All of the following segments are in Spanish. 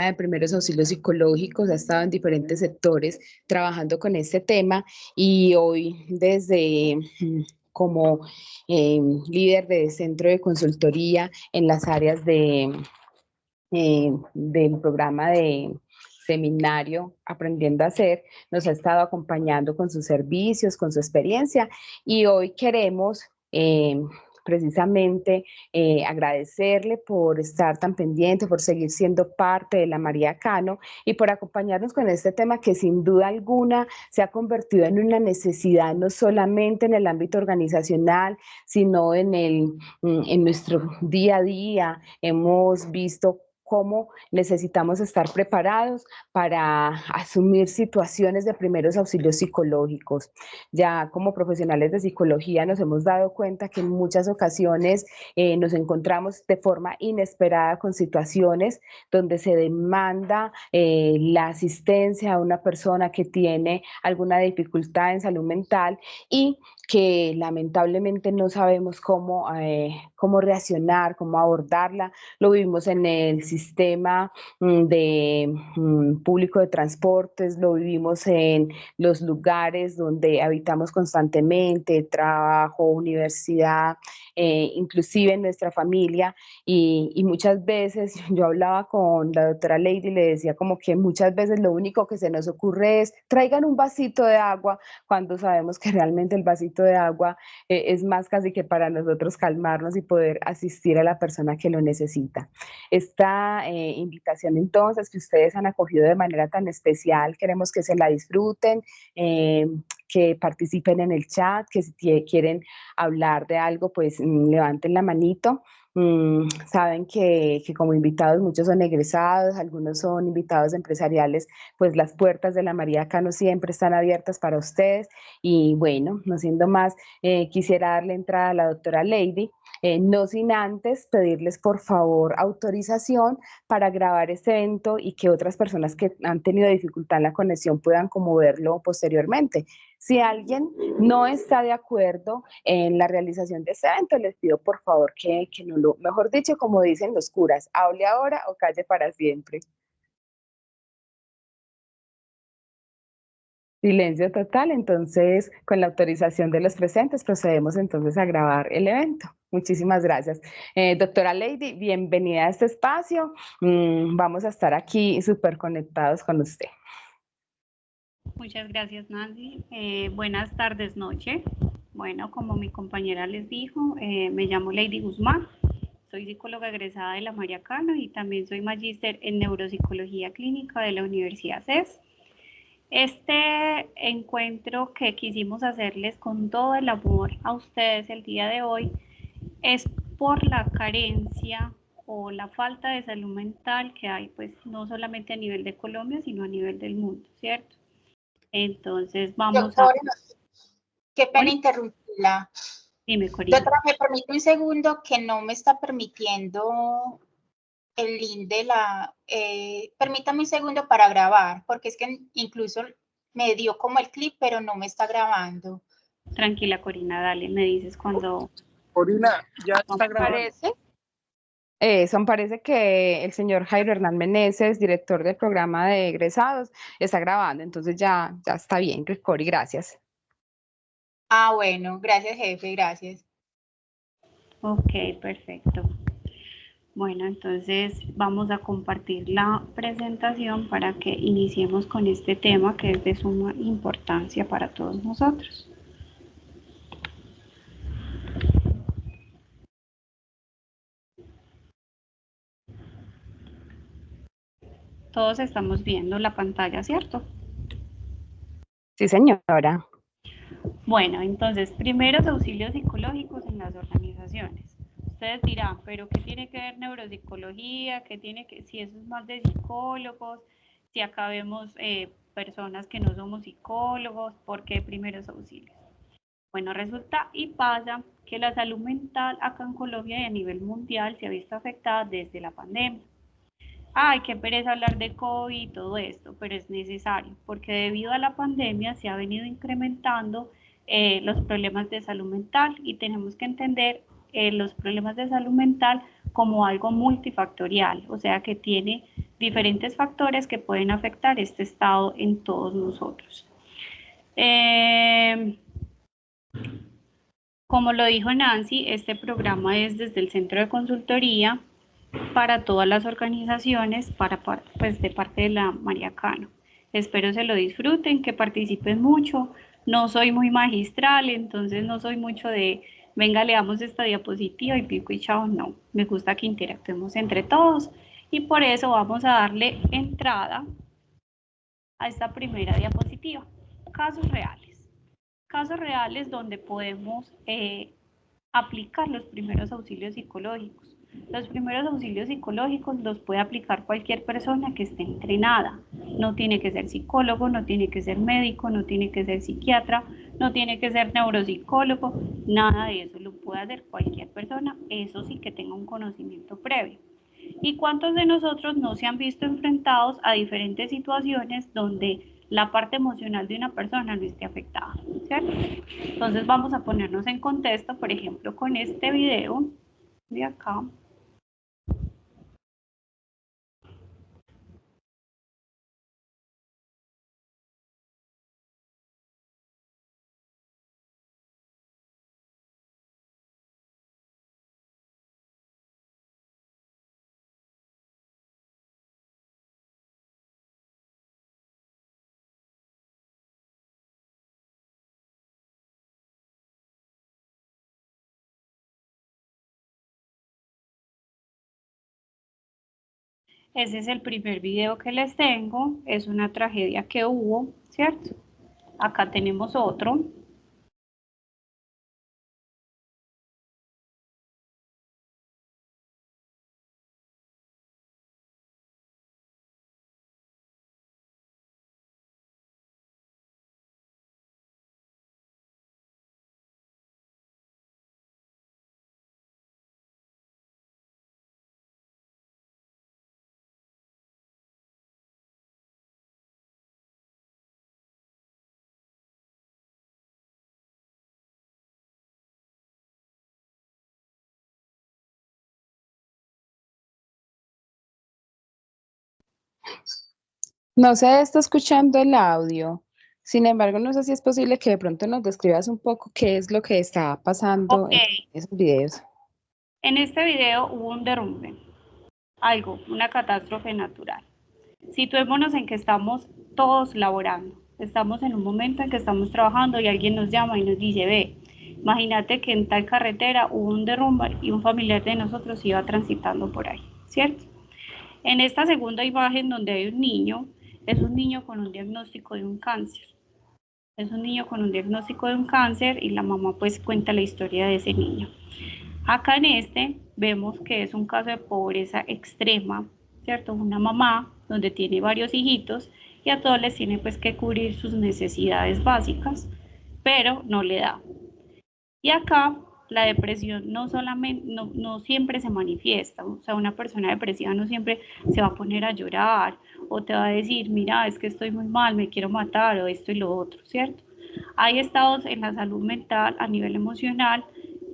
de primeros auxilios psicológicos, ha estado en diferentes sectores trabajando con este tema y hoy desde como líder de centro de consultoría en las áreas del programa de seminario Aprendiendo a Hacer, nos ha estado acompañando con sus servicios, con su experiencia y hoy queremos precisamente agradecerle por estar tan pendiente, por seguir siendo parte de la María Cano y por acompañarnos con este tema que sin duda alguna se ha convertido en una necesidad no solamente en el ámbito organizacional, sino en nuestro día a día. Hemos visto cómo necesitamos estar preparados para asumir situaciones de primeros auxilios psicológicos. Ya como profesionales de psicología nos hemos dado cuenta que en muchas ocasiones nos encontramos de forma inesperada con situaciones donde se demanda la asistencia a una persona que tiene alguna dificultad en salud mental y que lamentablemente no sabemos cómo reaccionar, cómo abordarla. Lo vivimos en el sistema de público de transportes, lo vivimos en los lugares donde habitamos constantemente, trabajo, universidad, inclusive en nuestra familia y muchas veces yo hablaba con la doctora Lady y le decía como que muchas veces lo único que se nos ocurre es traigan un vasito de agua cuando sabemos que realmente el vasito de agua es más casi que para nosotros calmarnos y poder asistir a la persona que lo necesita. Esta invitación entonces que ustedes han acogido de manera tan especial, queremos que se la disfruten, que participen en el chat, que si quieren hablar de algo, pues levanten la manito. Saben que como invitados muchos son egresados, algunos son invitados empresariales, pues las puertas de la María Cano siempre están abiertas para ustedes. Y bueno, no siendo más, quisiera darle entrada a la doctora Lady. No sin antes pedirles por favor autorización para grabar este evento y que otras personas que han tenido dificultad en la conexión puedan como verlo posteriormente. Si alguien no está de acuerdo en la realización de este evento, les pido por favor que no lo, mejor dicho, como dicen los curas, hable ahora o calle para siempre. Silencio total, entonces con la autorización de los presentes procedemos entonces a grabar el evento. Muchísimas gracias. Doctora Lady, bienvenida a este espacio. Vamos a estar aquí súper conectados con usted. Muchas gracias, Nancy. Buenas tardes, noche. Bueno, como mi compañera les dijo, me llamo Lady Guzmán. Soy psicóloga egresada de la María Cano y también soy magíster en neuropsicología clínica de la Universidad CES. Este encuentro que quisimos hacerles con todo el amor a ustedes el día de hoy es por la carencia o la falta de salud mental que hay, pues no solamente a nivel de Colombia, sino a nivel del mundo, ¿cierto? Entonces vamos a... Qué pena interrumpirla. Dime, Corina. Doctora, me permite un segundo que no me está permitiendo el link de la... permítame un segundo para grabar, porque es que incluso me dio como el clip, pero no me está grabando. Tranquila, Corina, dale, me dices cuando... Corina, ya está grabando. ¿Parece? Eso, parece que el señor Jairo Hernán Meneses, director del programa de egresados, está grabando, entonces ya está bien, Cori, gracias. Ah, bueno, gracias, jefe, gracias. Ok, perfecto. Bueno, entonces vamos a compartir la presentación para que iniciemos con este tema que es de suma importancia para todos nosotros. Todos estamos viendo la pantalla, ¿cierto? Sí, señora. Bueno, entonces, primeros auxilios psicológicos en las organizaciones. Ustedes dirán, pero ¿qué tiene que ver neuropsicología? ¿Qué tiene que, si eso es más de psicólogos? Si acá vemos personas que no somos psicólogos, ¿por qué primeros auxilios? Bueno, resulta y pasa que la salud mental acá en Colombia y a nivel mundial se ha visto afectada desde la pandemia. Ay, qué pereza hablar de COVID y todo esto, pero es necesario porque debido a la pandemia se ha venido incrementando los problemas de salud mental y tenemos que entender los problemas de salud mental como algo multifactorial, o sea que tiene diferentes factores que pueden afectar este estado en todos nosotros. Como lo dijo Nancy, este programa es desde el Centro de Consultoría para todas las organizaciones, pues de parte de la María Cano. Espero se lo disfruten, que participen mucho. No soy muy magistral, entonces no soy mucho de, venga, leamos esta diapositiva y pico y chao, no. Me gusta que interactuemos entre todos y por eso vamos a darle entrada a esta primera diapositiva. Casos reales. Casos reales donde podemos aplicar los primeros auxilios psicológicos. Los primeros auxilios psicológicos los puede aplicar cualquier persona que esté entrenada. No tiene que ser psicólogo, no tiene que ser médico, no tiene que ser psiquiatra, no tiene que ser neuropsicólogo, nada de eso. Lo puede hacer cualquier persona, eso sí que tenga un conocimiento previo. ¿Y cuántos de nosotros no se han visto enfrentados a diferentes situaciones donde la parte emocional de una persona no esté afectada? ¿Cierto? Entonces vamos a ponernos en contexto, por ejemplo, con este video de acá. Ese es el primer video que les tengo, es una tragedia que hubo, ¿cierto? Acá tenemos otro. No se está escuchando el audio. Sin embargo, no sé si es posible que de pronto nos describas un poco qué es lo que está pasando Ok, en esos videos. en este video hubo un derrumbe, una catástrofe natural. Situémonos en que estamos todos laborando, estamos en un momento en que estamos trabajando y alguien nos llama y nos dice, ve, imagínate que en tal carretera hubo un derrumbe y un familiar de nosotros iba transitando por ahí, ¿cierto? En esta segunda imagen donde hay un niño, es un niño con un diagnóstico de un cáncer. Es un niño con un diagnóstico de un cáncer y la mamá pues cuenta la historia de ese niño. Acá en este vemos que es un caso de pobreza extrema, ¿cierto? Una mamá donde tiene varios hijitos y a todos les tiene pues que cubrir sus necesidades básicas, pero no le da. Y acá la depresión no siempre se manifiesta, o sea, una persona depresiva no siempre se va a poner a llorar o te va a decir, mira, es que estoy muy mal, me quiero matar o esto y lo otro, ¿cierto? Hay estados en la salud mental a nivel emocional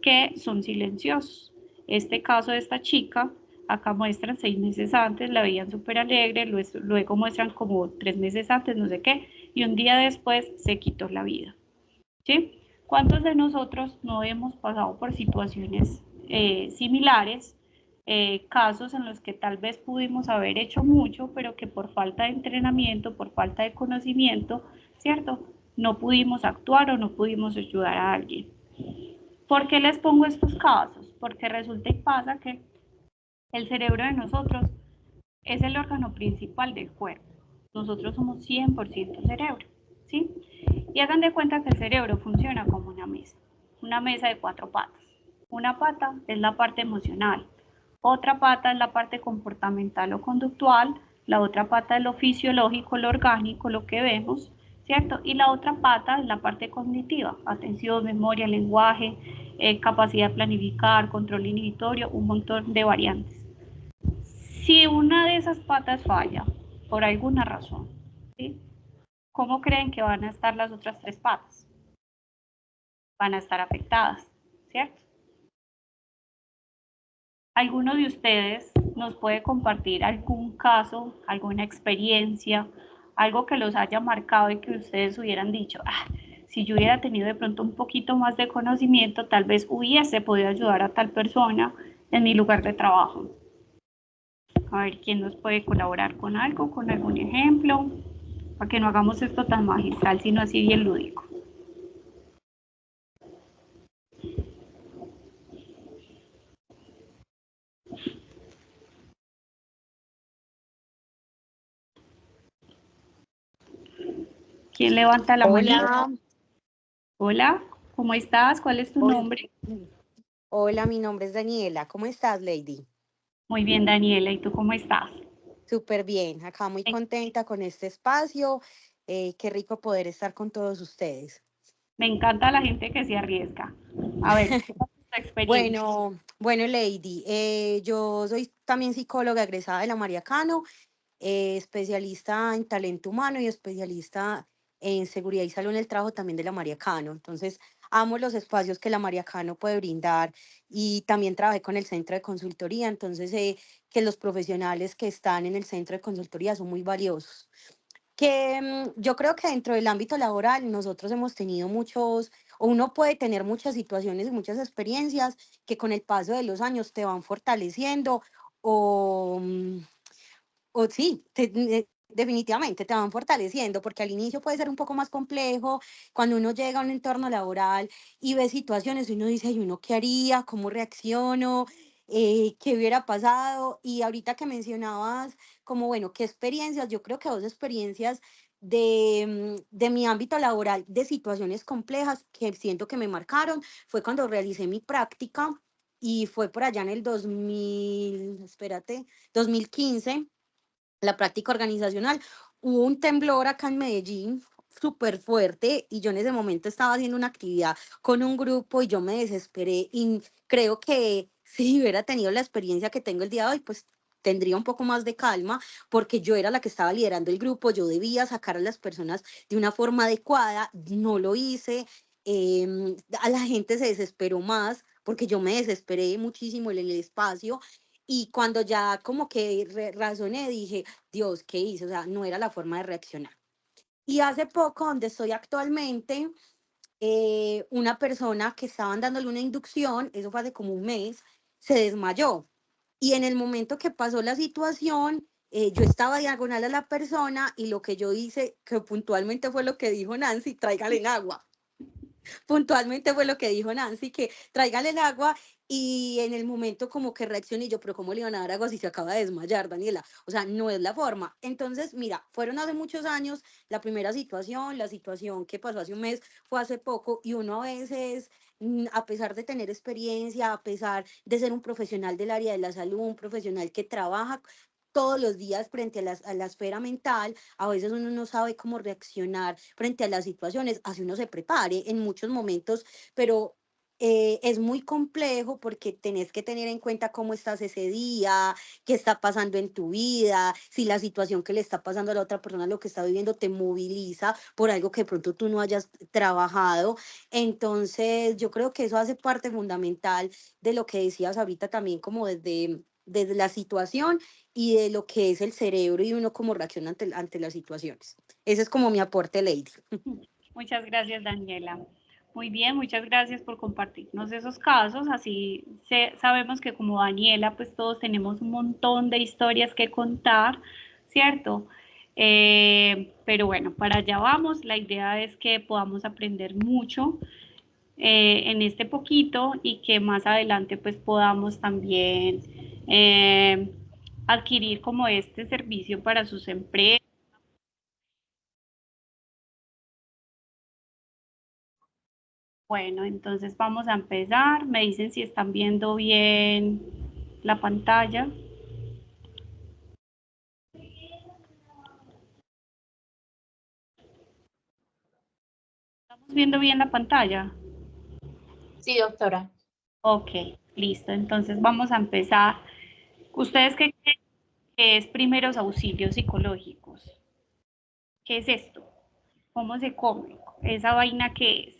que son silenciosos. Este caso de esta chica, acá muestran 6 meses antes, la veían súper alegre, luego muestran como 3 meses antes, no sé qué, y un día después se quitó la vida, ¿sí? ¿Cuántos de nosotros no hemos pasado por situaciones similares, casos en los que tal vez pudimos haber hecho mucho, pero que por falta de entrenamiento, por falta de conocimiento, ¿cierto? No pudimos actuar o no pudimos ayudar a alguien. ¿Por qué les pongo estos casos? Porque resulta y pasa que el cerebro de nosotros es el órgano principal del cuerpo. Nosotros somos 100% cerebro, ¿sí? Y hagan de cuenta que el cerebro funciona como una mesa de 4 patas. Una pata es la parte emocional, otra pata es la parte comportamental o conductual, la otra pata es lo fisiológico, lo orgánico, lo que vemos, ¿cierto? Y la otra pata es la parte cognitiva, atención, memoria, lenguaje, capacidad de planificar, control inhibitorio, un montón de variantes. Si una de esas patas falla, por alguna razón, ¿sí? ¿Cómo creen que van a estar las otras 3 patas? Van a estar afectadas, ¿cierto? ¿Alguno de ustedes nos puede compartir algún caso, alguna experiencia, algo que los haya marcado y que ustedes hubieran dicho, ah, si yo hubiera tenido de pronto un poquito más de conocimiento, tal vez hubiese podido ayudar a tal persona en mi lugar de trabajo. A ver quién nos puede colaborar con algo, con algún ejemplo, para que no hagamos esto tan magistral, sino así bien lúdico. ¿Quién levanta la mano? Hola. Hola, ¿cómo estás? ¿Cuál es tu nombre? Hola, mi nombre es Daniela. ¿Cómo estás, Lady? Muy bien, Daniela. ¿Y tú cómo estás? Súper bien. Acá muy contenta con este espacio. Qué rico poder estar con todos ustedes. Me encanta la gente que se arriesga. A ver, ¿cuál es tu experiencia? Bueno, Lady, yo soy también psicóloga egresada de la María Cano, especialista en talento humano y especialista en seguridad y salud en el trabajo también de la María Cano. Entonces, amo los espacios que la María Cano puede brindar y también trabajé con el centro de consultoría, entonces sé que los profesionales que están en el centro de consultoría son muy valiosos. Yo creo que dentro del ámbito laboral nosotros hemos tenido muchos, o uno puede tener muchas situaciones y muchas experiencias que con el paso de los años te van fortaleciendo o, o sí, definitivamente te van fortaleciendo, porque al inicio puede ser un poco más complejo, cuando uno llega a un entorno laboral y ve situaciones, uno dice, ¿y uno qué haría? ¿Cómo reacciono? ¿Qué hubiera pasado? Y ahorita que mencionabas, como bueno, ¿qué experiencias? Yo creo que dos experiencias de mi ámbito laboral, de situaciones complejas que siento que me marcaron, fue cuando realicé mi práctica y fue por allá en el 2015 la práctica organizacional. Hubo un temblor acá en Medellín súper fuerte y yo en ese momento estaba haciendo una actividad con un grupo y yo me desesperé y creo que si hubiera tenido la experiencia que tengo el día de hoy, pues tendría un poco más de calma porque yo era la que estaba liderando el grupo, yo debía sacar a las personas de una forma adecuada, no lo hice, a la gente se desesperó más porque yo me desesperé muchísimo en el espacio y cuando ya como que razoné, dije, Dios, ¿qué hice? O sea, no era la forma de reaccionar. Y hace poco, donde estoy actualmente, una persona que estaban dándole una inducción, eso fue hace como un mes, se desmayó. Y en el momento que pasó la situación, yo estaba diagonal a la persona y lo que yo hice, que puntualmente fue lo que dijo Nancy, tráigale en agua. Puntualmente fue lo que dijo Nancy, que tráigale el agua y en el momento como que reaccioné yo, pero ¿cómo le iban a dar agua si se acaba de desmayar, Daniela? O sea, no es la forma. Entonces, mira, fueron hace muchos años la primera situación, la situación que pasó hace un mes fue hace poco y uno a veces, a pesar de tener experiencia, a pesar de ser un profesional del área de la salud, un profesional que trabaja todos los días frente a la esfera mental, a veces uno no sabe cómo reaccionar frente a las situaciones, así uno se prepare en muchos momentos, pero es muy complejo porque tenés que tener en cuenta cómo estás ese día, qué está pasando en tu vida, si la situación que le está pasando a la otra persona, lo que está viviendo, te moviliza por algo que de pronto tú no hayas trabajado. Entonces, yo creo que eso hace parte fundamental de lo que decías ahorita también, como desde la situación y de lo que es el cerebro y uno cómo reacciona ante las situaciones. Ese es como mi aporte, Lady. Muchas gracias, Daniela. Muy bien, muchas gracias por compartirnos esos casos. Así sabemos que como Daniela, pues todos tenemos un montón de historias que contar, ¿cierto? Pero bueno, para allá vamos. La idea es que podamos aprender mucho en este poquito y que más adelante pues podamos también adquirir como este servicio para sus empresas. Bueno, entonces vamos a empezar. Me dicen si están viendo bien la pantalla. ¿Estamos viendo bien la pantalla? Sí, doctora. Ok, listo. Entonces vamos a empezar. ¿Ustedes qué creen que es primeros auxilios psicológicos? ¿Qué es esto? ¿Cómo se come? ¿Esa vaina qué es?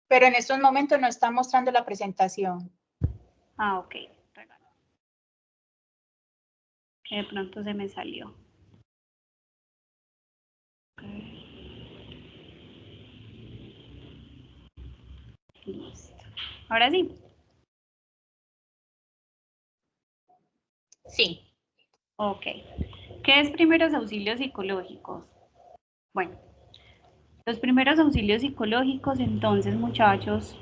Pero en estos momentos no está mostrando la presentación. Ah, ok. Que de pronto se me salió. Listo. Ahora sí. Sí. Ok. ¿Qué es primeros auxilios psicológicos? Bueno, los primeros auxilios psicológicos, entonces, muchachos,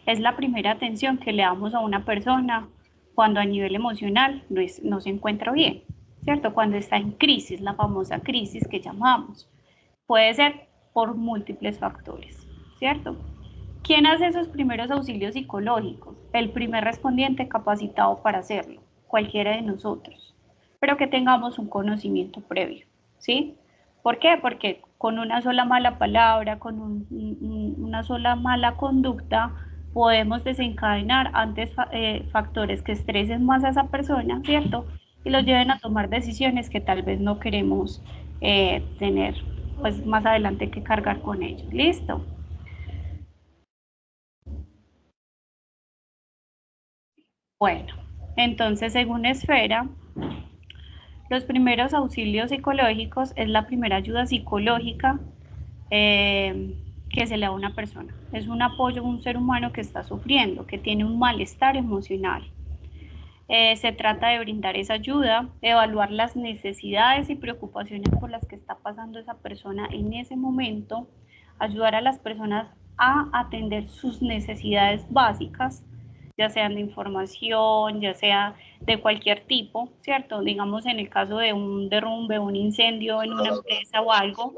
es la primera atención que le damos a una persona cuando a nivel emocional no se encuentra bien, ¿cierto? Cuando está en crisis, la famosa crisis que llamamos. Puede ser por múltiples factores, ¿cierto? ¿Quién hace esos primeros auxilios psicológicos? El primer respondiente capacitado para hacerlo, cualquiera de nosotros, pero que tengamos un conocimiento previo, ¿sí? ¿Por qué? Porque con una sola mala palabra, con una sola mala conducta, podemos desencadenar antes factores que estresen más a esa persona, ¿cierto? Y los lleven a tomar decisiones que tal vez no queremos tener, pues más adelante que cargar con ellos. ¿Listo? Bueno, entonces según Esfera, los primeros auxilios psicológicos es la primera ayuda psicológica que se le da a una persona. Es un apoyo a un ser humano que está sufriendo, que tiene un malestar emocional. Se trata de brindar esa ayuda, evaluar las necesidades y preocupaciones por las que está pasando esa persona en ese momento, ayudar a las personas a atender sus necesidades básicas, ya sean de información, ya sea de cualquier tipo, ¿cierto? Digamos en el caso de un derrumbe, un incendio en una empresa o algo.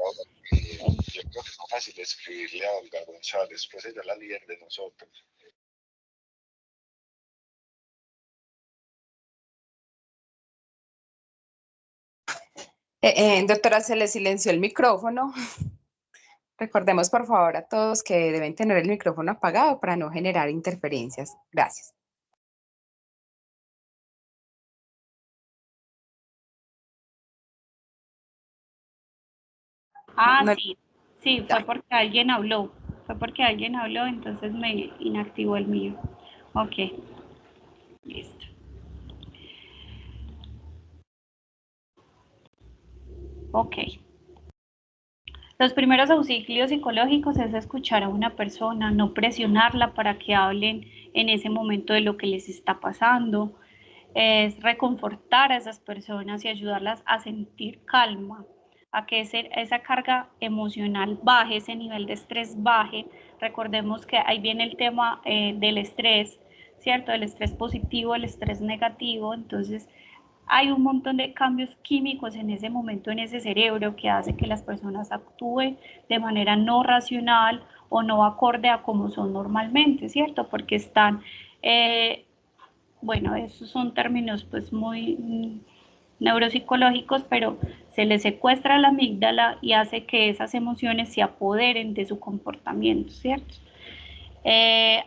Yo creo que es más fácil escribirle a Olga González, pues ella es la líder de nosotros. Doctora, se le silenció el micrófono. Recordemos, por favor, a todos que deben tener el micrófono apagado para no generar interferencias. Gracias. Ah, No, sí, sí, fue porque alguien habló. Fue porque alguien habló, entonces me inactivó el mío. Ok, listo. Ok. Los primeros auxilios psicológicos es escuchar a una persona, no presionarla para que hablen en ese momento de lo que les está pasando. Es reconfortar a esas personas y ayudarlas a sentir calma, a que esa carga emocional baje, ese nivel de estrés baje. Recordemos que ahí viene el tema del estrés, ¿cierto? El estrés positivo, el estrés negativo. Entonces, hay un montón de cambios químicos en ese momento en ese cerebro que hace que las personas actúen de manera no racional o no acorde a como son normalmente, ¿cierto? Porque están, bueno, esos son términos pues muy neuropsicológicos, pero se les secuestra la amígdala y hace que esas emociones se apoderen de su comportamiento, ¿cierto?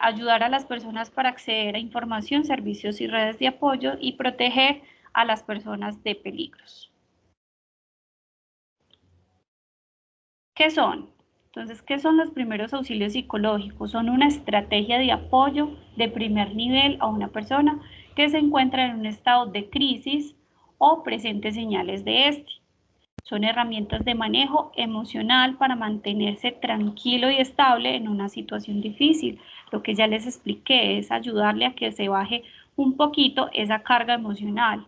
Ayudar a las personas para acceder a información, servicios y redes de apoyo y proteger a las personas de peligros. ¿Qué son? Entonces, ¿qué son los primeros auxilios psicológicos? Son una estrategia de apoyo de primer nivel a una persona que se encuentra en un estado de crisis o presente señales de este. Son herramientas de manejo emocional para mantenerse tranquilo y estable en una situación difícil. Lo que ya les expliqué es ayudarle a que se baje un poquito esa carga emocional.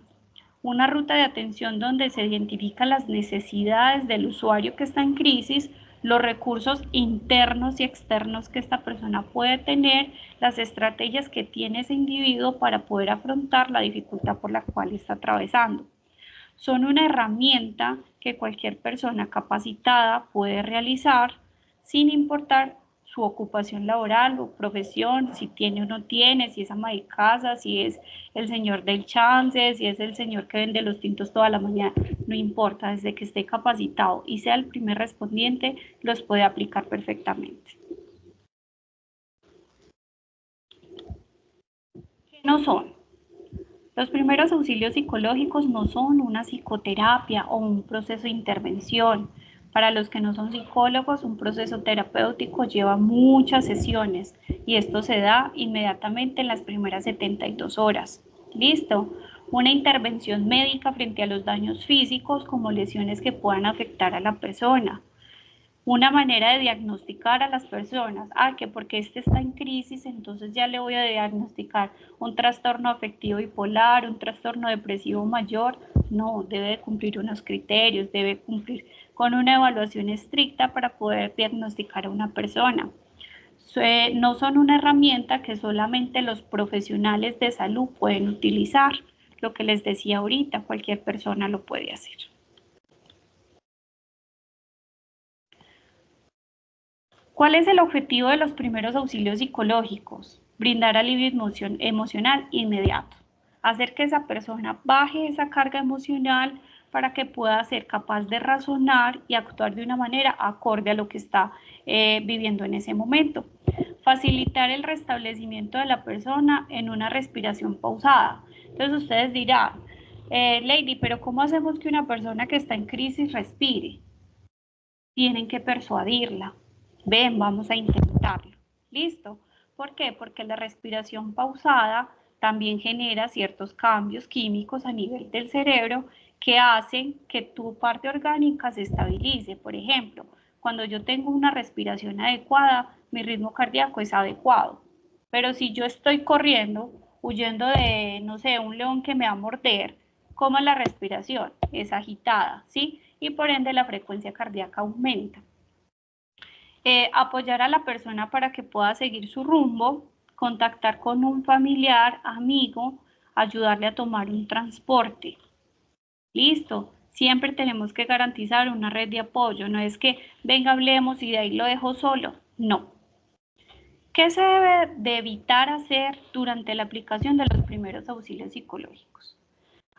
Una ruta de atención donde se identifican las necesidades del usuario que está en crisis, los recursos internos y externos que esta persona puede tener, las estrategias que tiene ese individuo para poder afrontar la dificultad por la cual está atravesando. Son una herramienta que cualquier persona capacitada puede realizar sin importar su ocupación laboral o profesión, si tiene o no tiene, si es ama de casa, si es el señor del chance, si es el señor que vende los tintos toda la mañana, no importa, desde que esté capacitado y sea el primer respondiente, los puede aplicar perfectamente. ¿Qué no son? Los primeros auxilios psicológicos no son una psicoterapia o un proceso de intervención. Para los que no son psicólogos, un proceso terapéutico lleva muchas sesiones y esto se da inmediatamente en las primeras 72 horas. ¿Listo? Una intervención médica frente a los daños físicos como lesiones que puedan afectar a la persona. Una manera de diagnosticar a las personas, que porque este está en crisis, entonces ya le voy a diagnosticar un trastorno afectivo bipolar, un trastorno depresivo mayor. No, debe cumplir unos criterios, debe cumplir con una evaluación estricta para poder diagnosticar a una persona. No son una herramienta que solamente los profesionales de salud pueden utilizar. Lo que les decía ahorita, cualquier persona lo puede hacer. ¿Cuál es el objetivo de los primeros auxilios psicológicos? Brindar alivio emocional inmediato. Hacer que esa persona baje esa carga emocional para que pueda ser capaz de razonar y actuar de una manera acorde a lo que está viviendo en ese momento. Facilitar el restablecimiento de la persona en una respiración pausada. Entonces ustedes dirán, Lady, pero ¿cómo hacemos que una persona que está en crisis respire? Tienen que persuadirla. Ven, vamos a intentarlo. ¿Listo? ¿Por qué? Porque la respiración pausada también genera ciertos cambios químicos a nivel del cerebro que hacen que tu parte orgánica se estabilice. Por ejemplo, cuando yo tengo una respiración adecuada, mi ritmo cardíaco es adecuado. Pero si yo estoy corriendo, huyendo de, no sé, un león que me va a morder, ¿cómo es la respiración? Es agitada, ¿sí? Y por ende la frecuencia cardíaca aumenta. Apoyar a la persona para que pueda seguir su rumbo, contactar con un familiar, amigo, ayudarle a tomar un transporte. Listo, siempre tenemos que garantizar una red de apoyo, no es que venga, hablemos y de ahí lo dejo solo, no. ¿Qué se debe de evitar hacer durante la aplicación de los primeros auxilios psicológicos?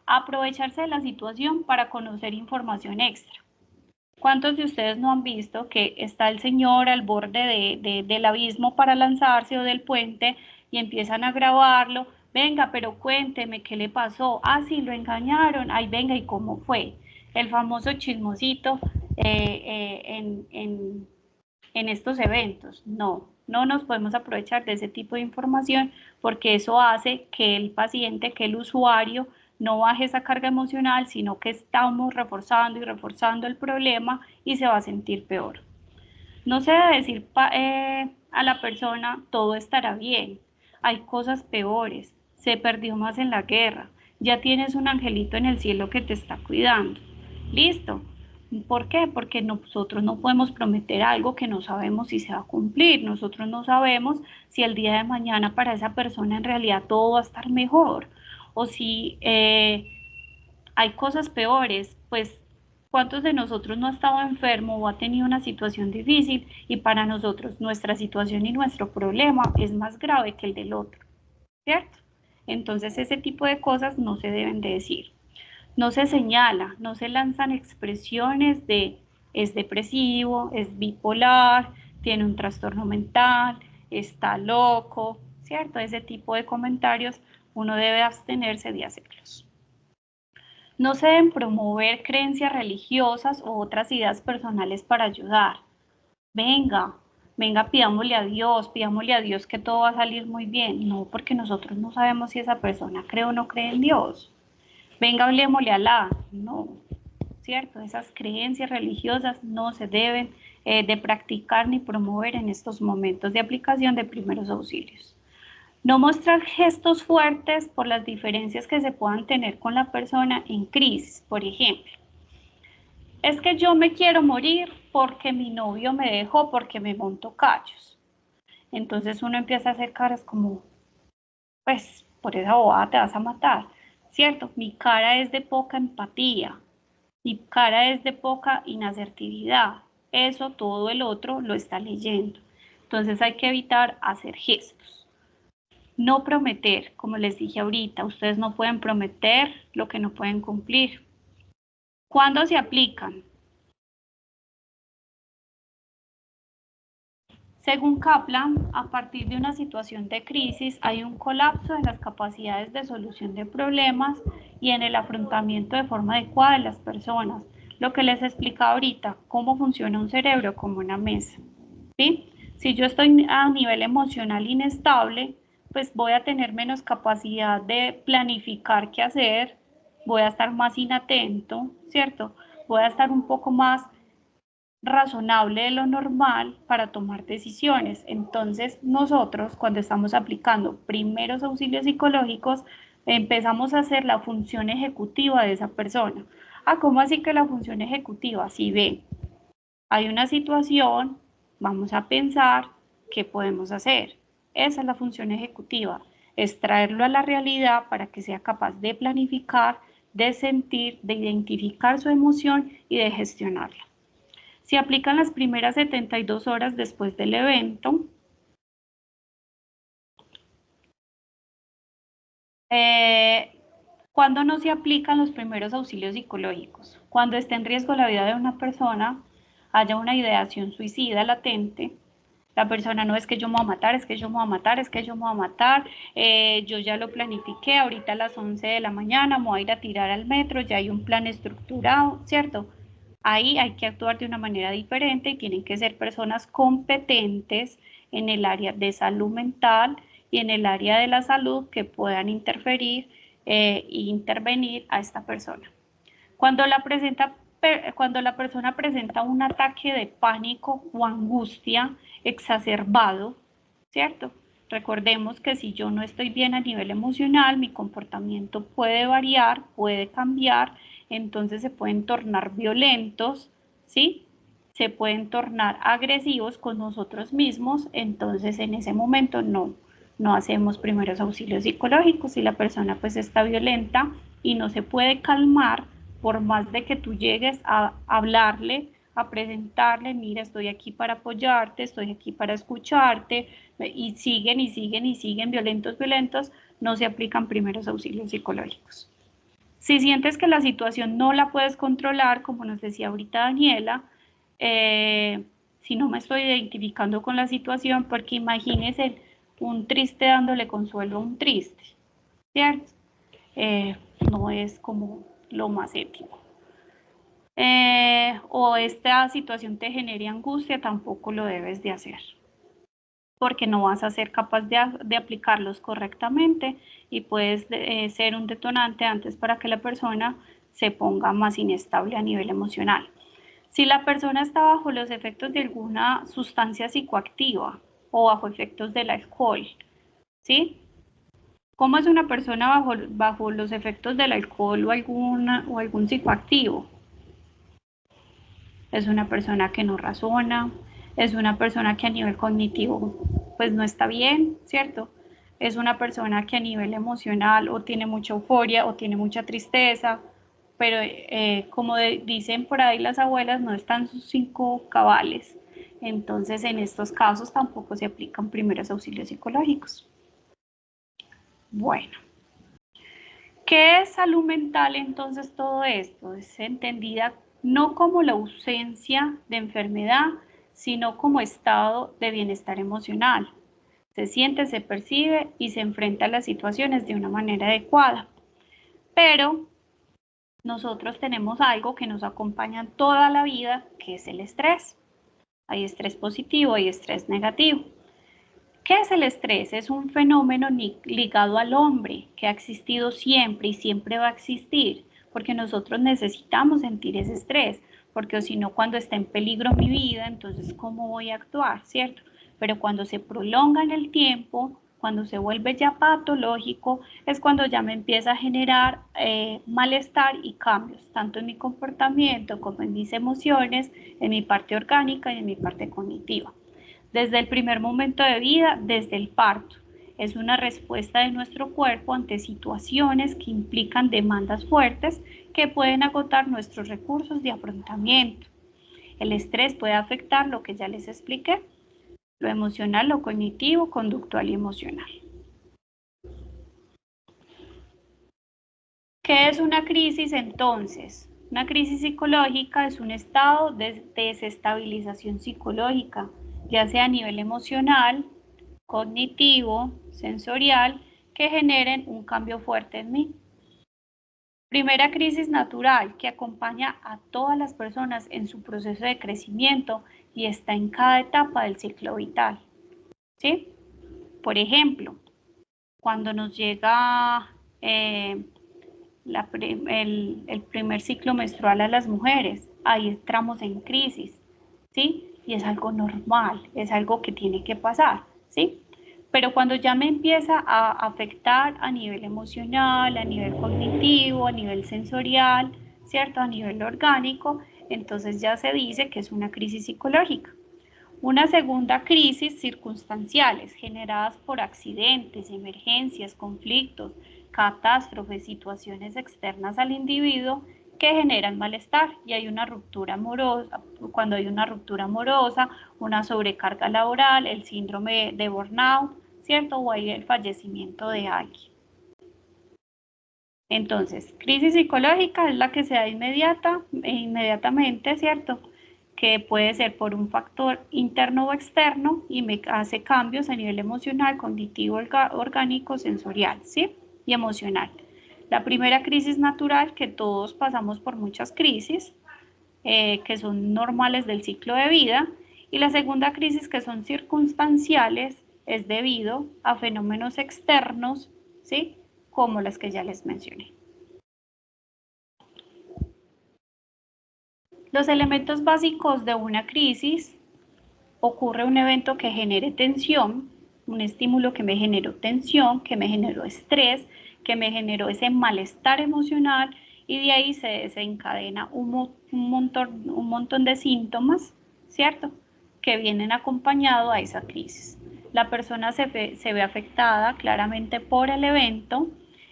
Aprovecharse de la situación para conocer información extra. ¿Cuántos de ustedes no han visto que está el señor al borde del abismo para lanzarse o del puente y empiezan a grabarlo? Venga, pero cuénteme, ¿qué le pasó? Sí, lo engañaron. Ay, venga, ¿y cómo fue? El famoso chismosito en estos eventos. No nos podemos aprovechar de ese tipo de información porque eso hace que el paciente, que el usuario, no baje esa carga emocional, sino que estamos reforzando y reforzando el problema y se va a sentir peor. No se debe decir a la persona, todo estará bien, hay cosas peores, se perdió más en la guerra, ya tienes un angelito en el cielo que te está cuidando. ¿Listo? ¿Por qué? Porque nosotros no podemos prometer algo que no sabemos si se va a cumplir. Nosotros no sabemos si el día de mañana para esa persona en realidad todo va a estar mejor o si hay cosas peores, pues ¿cuántos de nosotros no ha estado enfermo o ha tenido una situación difícil y para nosotros nuestra situación y nuestro problema es más grave que el del otro? ¿Cierto? Entonces ese tipo de cosas no se deben de decir. No se señala, no se lanzan expresiones de es depresivo, es bipolar, tiene un trastorno mental, está loco, ¿cierto? Ese tipo de comentarios uno debe abstenerse de hacerlos. No se deben promover creencias religiosas o otras ideas personales para ayudar. Venga, pidámosle a Dios que todo va a salir muy bien. No, porque nosotros no sabemos si esa persona cree o no cree en Dios. Venga, hablemosle a Alá. No, ¿cierto? Esas creencias religiosas no se deben de practicar ni promover en estos momentos de aplicación de primeros auxilios. No mostrar gestos fuertes por las diferencias que se puedan tener con la persona en crisis. Por ejemplo, es que yo me quiero morir porque mi novio me dejó porque me montó cachos. Entonces uno empieza a hacer caras como, pues, por esa bobada te vas a matar, ¿cierto? Mi cara es de poca empatía, mi cara es de poca inasertividad. Eso todo el otro lo está leyendo. Entonces hay que evitar hacer gestos. No prometer, como les dije ahorita, ustedes no pueden prometer lo que no pueden cumplir. ¿Cuándo se aplican? Según Kaplan, a partir de una situación de crisis hay un colapso en las capacidades de solución de problemas y en el afrontamiento de forma adecuada de las personas. lo que les explicaba ahorita, cómo funciona un cerebro como una mesa, ¿sí? Si yo estoy a nivel emocional inestable, pues voy a tener menos capacidad de planificar qué hacer, voy a estar más inatento, ¿cierto? Voy a estar un poco más razonable de lo normal para tomar decisiones. Entonces, nosotros cuando estamos aplicando primeros auxilios psicológicos, empezamos a hacer la función ejecutiva de esa persona. Ah, ¿cómo así que la función ejecutiva? Si ve, hay una situación, vamos a pensar qué podemos hacer. Esa es la función ejecutiva, es traerlo a la realidad para que sea capaz de planificar, de sentir, de identificar su emoción y de gestionarla. Se aplican las primeras 72 horas después del evento. ¿Cuándo no se aplican los primeros auxilios psicológicos? Cuando esté en riesgo la vida de una persona, haya una ideación suicida latente. La persona no es que yo me voy a matar, es que yo me voy a matar, es que yo me voy a matar, yo ya lo planifiqué, ahorita a las 11 de la mañana me voy a ir a tirar al metro, ya hay un plan estructurado, ¿cierto? Ahí hay que actuar de una manera diferente y tienen que ser personas competentes en el área de salud mental y en el área de la salud que puedan interferir e intervenir a esta persona. Cuando la persona presenta un ataque de pánico o angustia exacerbado, ¿cierto? Recordemos que si yo no estoy bien a nivel emocional, mi comportamiento puede variar, puede cambiar, entonces se pueden tornar violentos, ¿sí? Se pueden tornar agresivos con nosotros mismos, entonces en ese momento no hacemos primeros auxilios psicológicos. Si la persona pues está violenta y no se puede calmar, por más de que tú llegues a hablarle, a presentarle, mira, estoy aquí para apoyarte, estoy aquí para escucharte, y siguen y siguen y siguen violentos, no se aplican primeros auxilios psicológicos. Si sientes que la situación no la puedes controlar, como nos decía ahorita Daniela, si no me estoy identificando con la situación, porque imagínese un triste dándole consuelo a un triste, ¿cierto? No es como lo más ético. O esta situación te genere angustia, tampoco lo debes de hacer, porque no vas a ser capaz de aplicarlos correctamente y puedes ser un detonante antes para que la persona se ponga más inestable a nivel emocional. Si la persona está bajo los efectos de alguna sustancia psicoactiva o bajo efectos del alcohol, ¿sí? ¿Cómo es una persona bajo los efectos del alcohol o algún psicoactivo? Es una persona que no razona, es una persona que a nivel cognitivo pues no está bien, ¿cierto? Es una persona que a nivel emocional o tiene mucha euforia o tiene mucha tristeza, pero como dicen por ahí las abuelas, no están sus 5 cabales. Entonces en estos casos tampoco se aplican primeros auxilios psicológicos. Bueno, ¿qué es salud mental entonces todo esto? Es entendida no como la ausencia de enfermedad, sino como estado de bienestar emocional. Se siente, se percibe y se enfrenta a las situaciones de una manera adecuada. Pero nosotros tenemos algo que nos acompaña toda la vida, que es el estrés. Hay estrés positivo y estrés negativo. ¿Qué es el estrés? Es un fenómeno ligado al hombre que ha existido siempre y siempre va a existir, porque nosotros necesitamos sentir ese estrés, porque si no, cuando está en peligro mi vida, entonces ¿cómo voy a actuar? ¿Cierto? Pero cuando se prolonga en el tiempo, cuando se vuelve ya patológico, es cuando ya me empieza a generar malestar y cambios, tanto en mi comportamiento como en mis emociones, en mi parte orgánica y en mi parte cognitiva. Desde el primer momento de vida, desde el parto. Es una respuesta de nuestro cuerpo ante situaciones que implican demandas fuertes que pueden agotar nuestros recursos de afrontamiento. El estrés puede afectar lo que ya les expliqué, lo emocional, lo cognitivo, conductual y emocional. ¿Qué es una crisis entonces? Una crisis psicológica es un estado de desestabilización psicológica, ya sea a nivel emocional, cognitivo, sensorial, que generen un cambio fuerte en mí. Primera crisis natural que acompaña a todas las personas en su proceso de crecimiento y está en cada etapa del ciclo vital, ¿sí? Por ejemplo, cuando nos llega el primer ciclo menstrual a las mujeres, ahí entramos en crisis, ¿sí? Y es algo normal, es algo que tiene que pasar, ¿sí? Pero cuando ya me empieza a afectar a nivel emocional, a nivel cognitivo, a nivel sensorial, ¿cierto? A nivel orgánico, entonces ya se dice que es una crisis psicológica. Una segunda crisis circunstanciales generadas por accidentes, emergencias, conflictos, catástrofes, situaciones externas al individuo que generan malestar y hay una ruptura amorosa, cuando hay una ruptura amorosa, una sobrecarga laboral, el síndrome de burnout, ¿cierto? O hay el fallecimiento de alguien. Entonces, crisis psicológica es la que se da inmediatamente, ¿cierto? Que puede ser por un factor interno o externo y me hace cambios a nivel emocional, cognitivo, orgánico, sensorial, ¿sí? Y emocional. La primera crisis natural, que todos pasamos por muchas crisis, que son normales del ciclo de vida, y la segunda crisis, que son circunstanciales, es debido a fenómenos externos, ¿sí? Como las que ya les mencioné. Los elementos básicos de una crisis: ocurre un evento que genere tensión, un estímulo que me generó tensión, que me generó estrés, que me generó ese malestar emocional y de ahí se desencadena un montón de síntomas, ¿cierto? Que vienen acompañado a esa crisis. La persona se ve afectada claramente por el evento.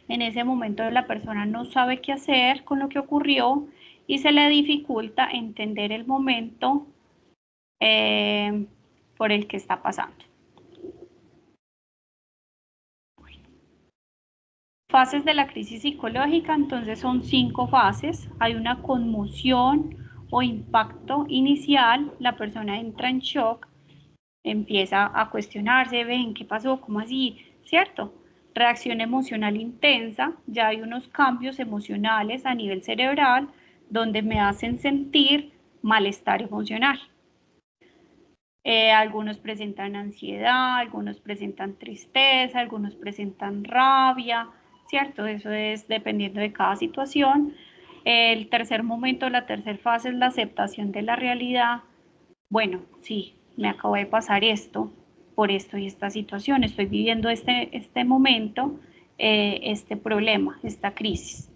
En ese momento la persona no sabe qué hacer con lo que ocurrió y se le dificulta entender el momento por el que está pasando. Fases de la crisis psicológica, entonces son 5 fases. Hay una conmoción o impacto inicial, la persona entra en shock, empieza a cuestionarse, ven, ¿qué pasó? ¿Cómo así? ¿Cierto? Reacción emocional intensa, ya hay unos cambios emocionales a nivel cerebral donde me hacen sentir malestar emocional. Algunos presentan ansiedad, algunos presentan tristeza, algunos presentan rabia, ¿cierto? Eso es dependiendo de cada situación. El tercer momento, la tercera fase es la aceptación de la realidad. Bueno, sí, me acabo de pasar esto, por esto y esta situación, estoy viviendo este momento, este problema, esta crisis.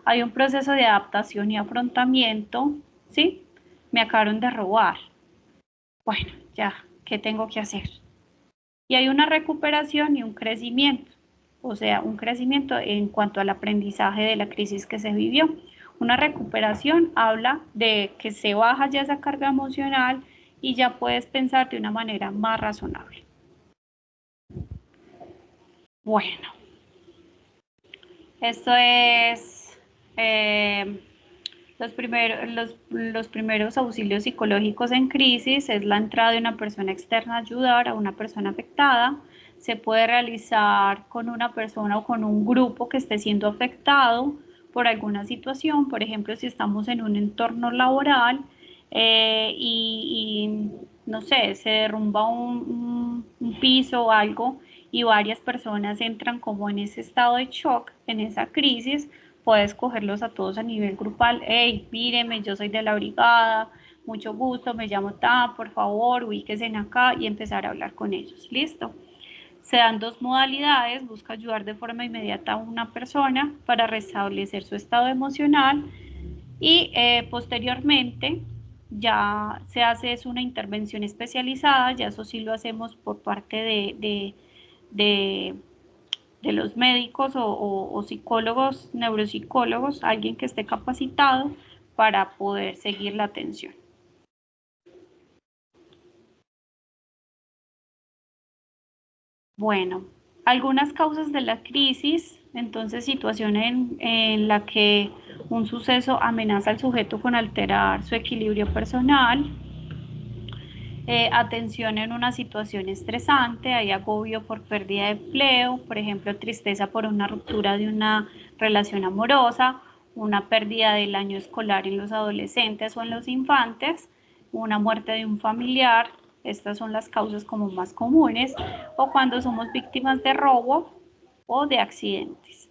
Hay un proceso de adaptación y afrontamiento, ¿sí? Me acabaron de robar. Bueno, ya, ¿qué tengo que hacer? Y hay una recuperación y un crecimiento, o sea, un crecimiento en cuanto al aprendizaje de la crisis que se vivió. Una recuperación habla de que se baja ya esa carga emocional y ya puedes pensar de una manera más razonable. Bueno, esto es los primeros auxilios psicológicos en crisis, es la entrada de una persona externa a ayudar a una persona afectada. Se puede realizar con una persona o con un grupo que esté siendo afectado por alguna situación, por ejemplo, si estamos en un entorno laboral y no sé, se derrumba un piso o algo y varias personas entran como en ese estado de shock, en esa crisis, puedes cogerlos a todos a nivel grupal. Hey, míreme, yo soy de la brigada, mucho gusto, me llamo Ta, por favor, ubíquense en acá y empezar a hablar con ellos. ¿Listo? Se dan 2 modalidades: busca ayudar de forma inmediata a una persona para restablecer su estado emocional y posteriormente ya se hace una intervención especializada, ya eso sí lo hacemos por parte de los médicos o psicólogos, neuropsicólogos, alguien que esté capacitado para poder seguir la atención. Bueno, algunas causas de la crisis, entonces situación en la que un suceso amenaza al sujeto con alterar su equilibrio personal, atención en una situación estresante, hay agobio por pérdida de empleo, por ejemplo, tristeza por una ruptura de una relación amorosa una pérdida del año escolar en los adolescentes o en los infantes, una muerte de un familiar, estas son las causas como más comunes, o cuando somos víctimas de robo o de accidentes.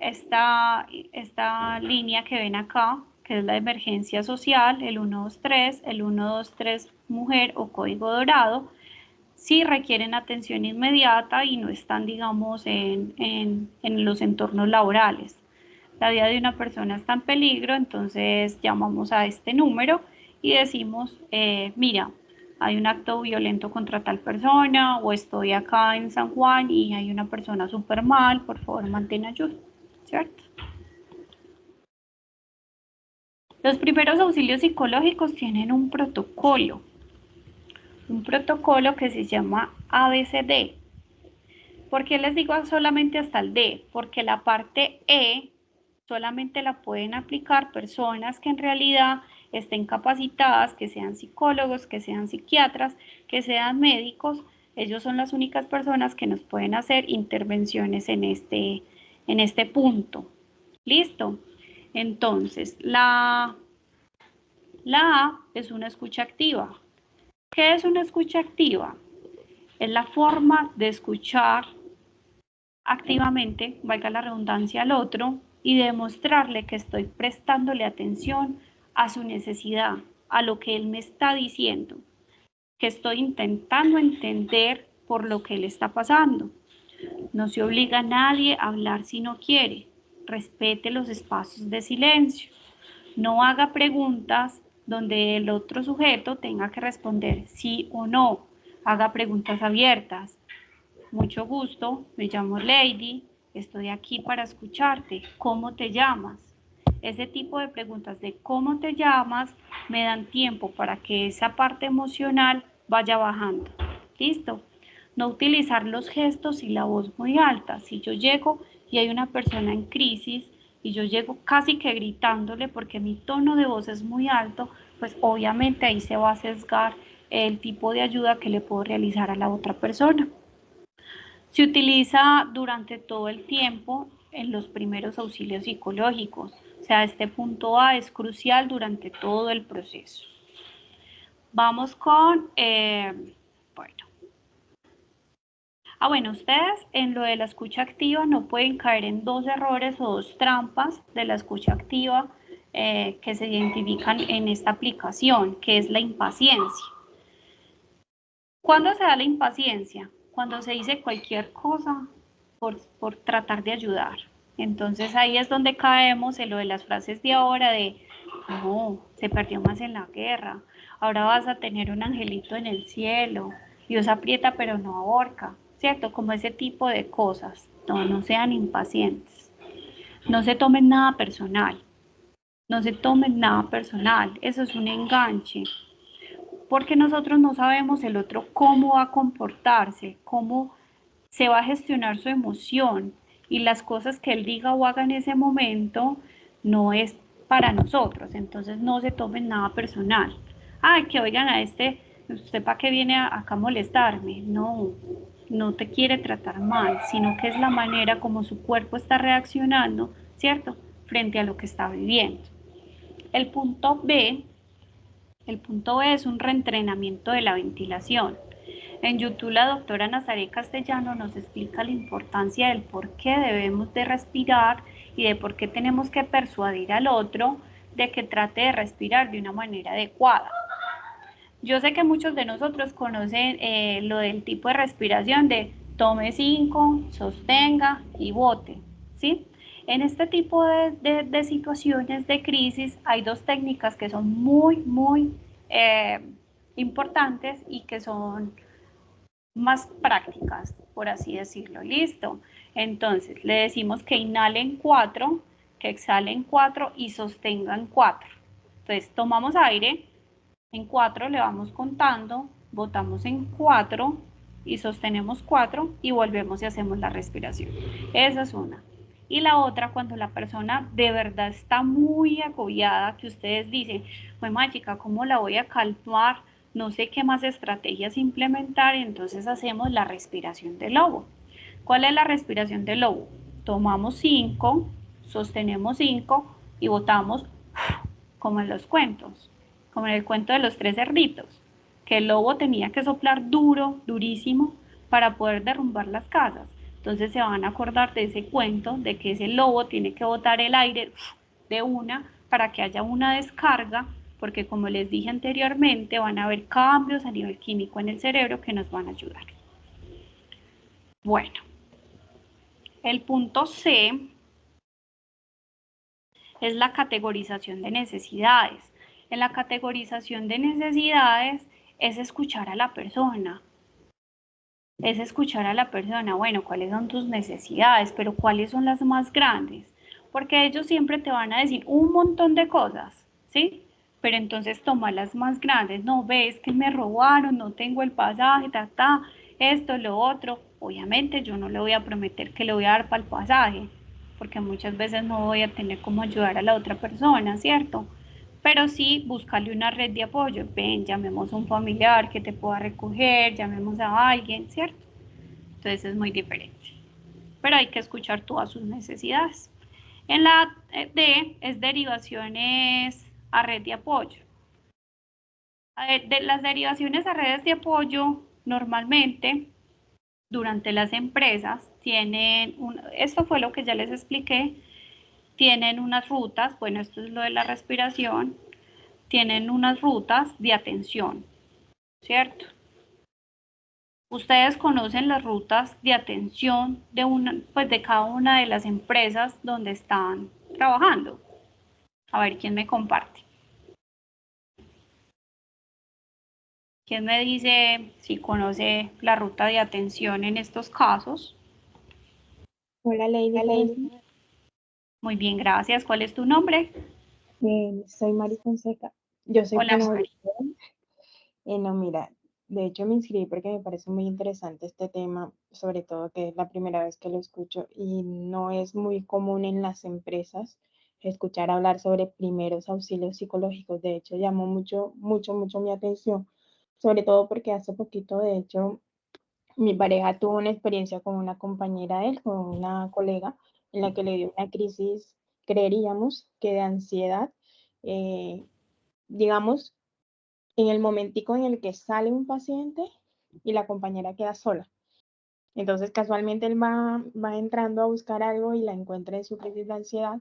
Esta línea que ven acá, que es la emergencia social, el 123, el 123 mujer o código dorado, sí requieren atención inmediata y no están, digamos, en los entornos laborales. La vida de una persona está en peligro, entonces llamamos a este número y decimos, mira, hay un acto violento contra tal persona, o estoy acá en San Juan y hay una persona súper mal, por favor mantén ayuda, ¿cierto? Los primeros auxilios psicológicos tienen un protocolo que se llama ABCD. ¿Por qué les digo solamente hasta el D? Porque la parte E solamente la pueden aplicar personas que en realidad estén capacitadas, que sean psicólogos, que sean psiquiatras, que sean médicos. Ellos son las únicas personas que nos pueden hacer intervenciones en este punto. ¿Listo? Entonces, la A es una escucha activa. ¿Qué es una escucha activa? Es la forma de escuchar activamente, valga la redundancia, al otro y demostrarle que estoy prestándole atención a su necesidad, a lo que él me está diciendo, que estoy intentando entender por lo que él está pasando. No se obliga a nadie a hablar si no quiere. Respete los espacios de silencio. No haga preguntas donde el otro sujeto tenga que responder sí o no. Haga preguntas abiertas. Mucho gusto, me llamo Lady, estoy aquí para escucharte. ¿Cómo te llamas? Ese tipo de preguntas de cómo te llamas me dan tiempo para que esa parte emocional vaya bajando. ¿Listo? No utilizar los gestos y la voz muy alta. Si yo llego y hay una persona en crisis y yo llego casi que gritándole porque mi tono de voz es muy alto, pues obviamente ahí se va a sesgar el tipo de ayuda que le puedo realizar a la otra persona. Se utiliza durante todo el tiempo en los primeros auxilios psicológicos. O sea, este punto A es crucial durante todo el proceso. Vamos con, bueno, ustedes en lo de la escucha activa no pueden caer en dos errores o dos trampas de la escucha activa que se identifican en esta aplicación, que es la impaciencia. ¿Cuándo se da la impaciencia? Cuando se dice cualquier cosa por tratar de ayudar. Entonces ahí es donde caemos en lo de las frases de ahora de, no, se perdió más en la guerra, ahora vas a tener un angelito en el cielo, Dios aprieta pero no ahorca, ¿cierto? Como ese tipo de cosas. No sean impacientes. No se tomen nada personal. No se tomen nada personal. Eso es un enganche. Porque nosotros no sabemos el otro cómo va a comportarse, cómo se va a gestionar su emoción y las cosas que él diga o haga en ese momento no es para nosotros, entonces no se tomen nada personal. Ay, que oigan a ¿usted para qué viene acá a molestarme? No te quiere tratar mal, sino que es la manera como su cuerpo está reaccionando, ¿cierto? Frente a lo que está viviendo. El punto B es un reentrenamiento de la ventilación. En YouTube la doctora Nazaret Castellano nos explica la importancia del por qué debemos de respirar y de por qué tenemos que persuadir al otro de que trate de respirar de una manera adecuada. Yo sé que muchos de nosotros conocen lo del tipo de respiración de tome 5, sostenga y bote, ¿sí? En este tipo de situaciones de crisis hay dos técnicas que son muy importantes y que son más prácticas, por así decirlo. Listo. Entonces, le decimos que inhalen 4, que exhalen 4 y sostengan 4. Entonces, tomamos aire, en 4 le vamos contando, botamos en 4 y sostenemos 4 y volvemos y hacemos la respiración. Esa es una. Y la otra, cuando la persona de verdad está muy agobiada, que ustedes dicen, pues chica, ¿cómo la voy a calmar? No sé qué más estrategias implementar, y entonces hacemos la respiración del lobo. ¿Cuál es la respiración del lobo? tomamos 5, sostenemos 5 y botamos como en los cuentos, como en el cuento de los 3 cerditos, que el lobo tenía que soplar duro, durísimo, para poder derrumbar las casas. Entonces se van a acordar de ese cuento, de que ese lobo tiene que botar el aire de una para que haya una descarga, porque como les dije anteriormente, van a haber cambios a nivel químico en el cerebro que nos van a ayudar. Bueno, el punto C es la categorización de necesidades. En la categorización de necesidades es escuchar a la persona. Es escuchar a la persona, bueno, cuáles son tus necesidades, pero cuáles son las más grandes. Porque ellos siempre te van a decir un montón de cosas, ¿sí? Pero entonces toma las más grandes. No, ves que me robaron, no tengo el pasaje, esto, lo otro. Obviamente yo no le voy a prometer que le voy a dar para el pasaje, porque muchas veces no voy a tener cómo ayudar a la otra persona, ¿cierto? Pero sí buscarle una red de apoyo. Ven, llamemos a un familiar que te pueda recoger, llamemos a alguien, ¿cierto? Entonces es muy diferente. Pero hay que escuchar todas sus necesidades. En la D es derivaciones a red de apoyo. De las derivaciones a redes de apoyo, normalmente durante las empresas tienen, esto fue lo que ya les expliqué, tienen unas rutas, bueno, esto es lo de la respiración, tienen unas rutas de atención, ¿cierto? Ustedes conocen las rutas de atención de pues de cada una de las empresas donde están trabajando. A ver quién me comparte. ¿Quién me dice si conoce la ruta de atención en estos casos? Hola Lady, Muy bien, gracias. ¿Cuál es tu nombre? soy Mari Fonseca. Yo soy Hola, Mari. No, mira, de hecho me inscribí porque me parece muy interesante este tema, sobre todo que es la primera vez que lo escucho y no es muy común en las empresas escuchar hablar sobre primeros auxilios psicológicos. De hecho, llamó mucho mi atención, sobre todo porque hace poquito, de hecho, mi pareja tuvo una experiencia con una compañera de él, con una colega, en la que le dio una crisis, creeríamos que de ansiedad, eh, digamos, en el momentico en el que sale un paciente y la compañera queda sola. Entonces, casualmente él va entrando a buscar algo y la encuentra en su crisis de ansiedad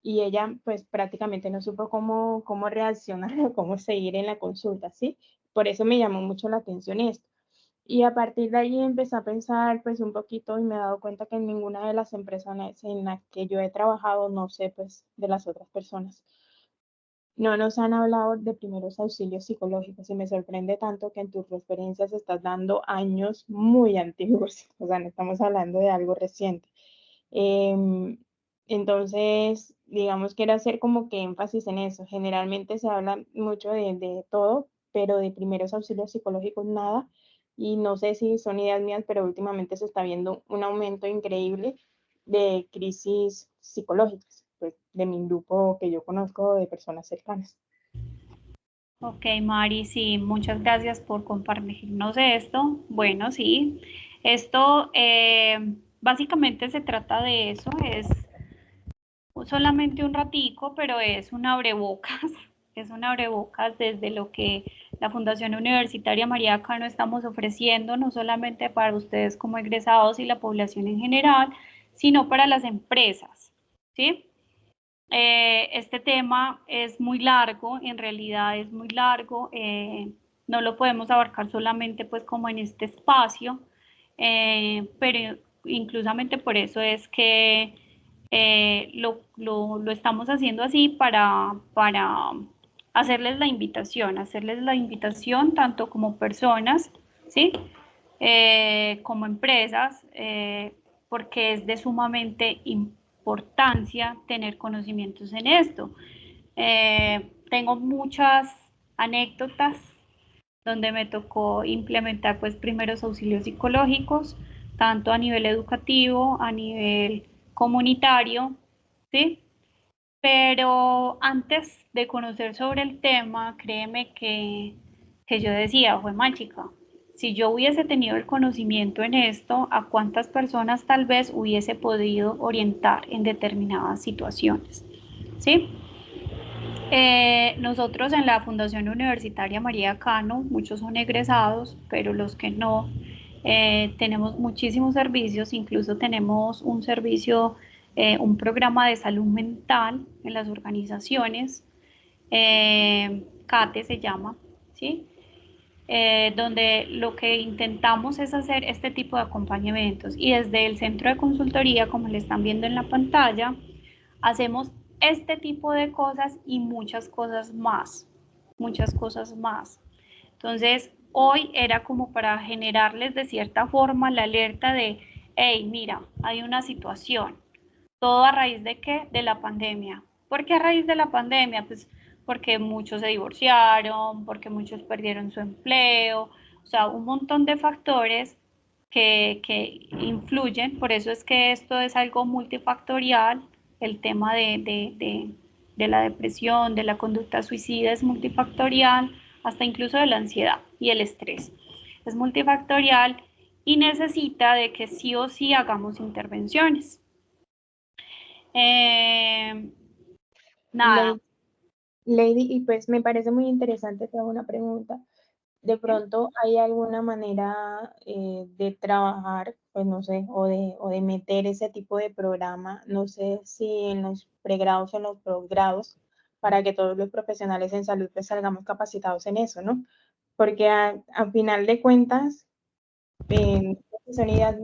y ella pues prácticamente no supo cómo reaccionar o cómo seguir en la consulta, ¿sí? Por eso me llamó mucho la atención esto. Y a partir de ahí empecé a pensar pues un poquito y me he dado cuenta que en ninguna de las empresas en las que yo he trabajado, no sé pues de las otras personas, no nos han hablado de primeros auxilios psicológicos y me sorprende tanto que en tus referencias estás dando años muy antiguos, o sea, no estamos hablando de algo reciente. Entonces, digamos, quiero hacer como que énfasis en eso. Generalmente se habla mucho de todo, pero de primeros auxilios psicológicos nada. Y no sé si son ideas mías, pero últimamente se está viendo un aumento increíble de crisis psicológicas, pues, de mi grupo que yo conozco de personas cercanas. Ok, Mari, sí, muchas gracias por compartirnos esto. Bueno, sí, esto básicamente se trata de eso, es solamente un ratico, pero es un abrebocas, es un abrebocas desde lo que la Fundación Universitaria María Cano estamos ofreciendo, no solamente para ustedes como egresados y la población en general, sino para las empresas, ¿sí? Este tema es muy largo, en realidad es muy largo, no lo podemos abarcar solamente pues como en este espacio, pero inclusamente por eso es que lo estamos haciendo así para hacerles la invitación tanto como personas, ¿sí? Como empresas, porque es de sumamente importancia tener conocimientos en esto. Tengo muchas anécdotas donde me tocó implementar pues primeros auxilios psicológicos, tanto a nivel educativo, a nivel comunitario, ¿sí? Pero antes de conocer sobre el tema, créeme que yo decía, fue mágica, si yo hubiese tenido el conocimiento en esto, a cuántas personas tal vez hubiese podido orientar en determinadas situaciones, ¿sí? Nosotros en la Fundación Universitaria María Cano, muchos son egresados, pero los que no, tenemos muchísimos servicios, incluso tenemos un servicio, un programa de salud mental en las organizaciones, CATE se llama, ¿sí? Donde lo que intentamos es hacer este tipo de acompañamientos y desde el centro de consultoría, como le están viendo en la pantalla, hacemos este tipo de cosas y muchas cosas más, muchas cosas más. Entonces, hoy era como para generarles de cierta forma la alerta de, hey, mira, hay una situación. ¿Todo a raíz de qué? De la pandemia. ¿Por qué a raíz de la pandemia? Pues porque muchos se divorciaron, porque muchos perdieron su empleo, o sea, un montón de factores que influyen. Por eso es que esto es algo multifactorial. El tema de la depresión, de la conducta suicida es multifactorial, hasta incluso de la ansiedad y el estrés. Es multifactorial y necesita de que sí o sí hagamos intervenciones. Nada. Lady, y pues me parece muy interesante, te hago una pregunta. De pronto, ¿hay alguna manera de trabajar, pues no sé, o de meter ese tipo de programa, no sé si en los pregrados o en los posgrados, para que todos los profesionales en salud pues salgamos capacitados en eso, ¿no? Porque a final de cuentas, son ideas,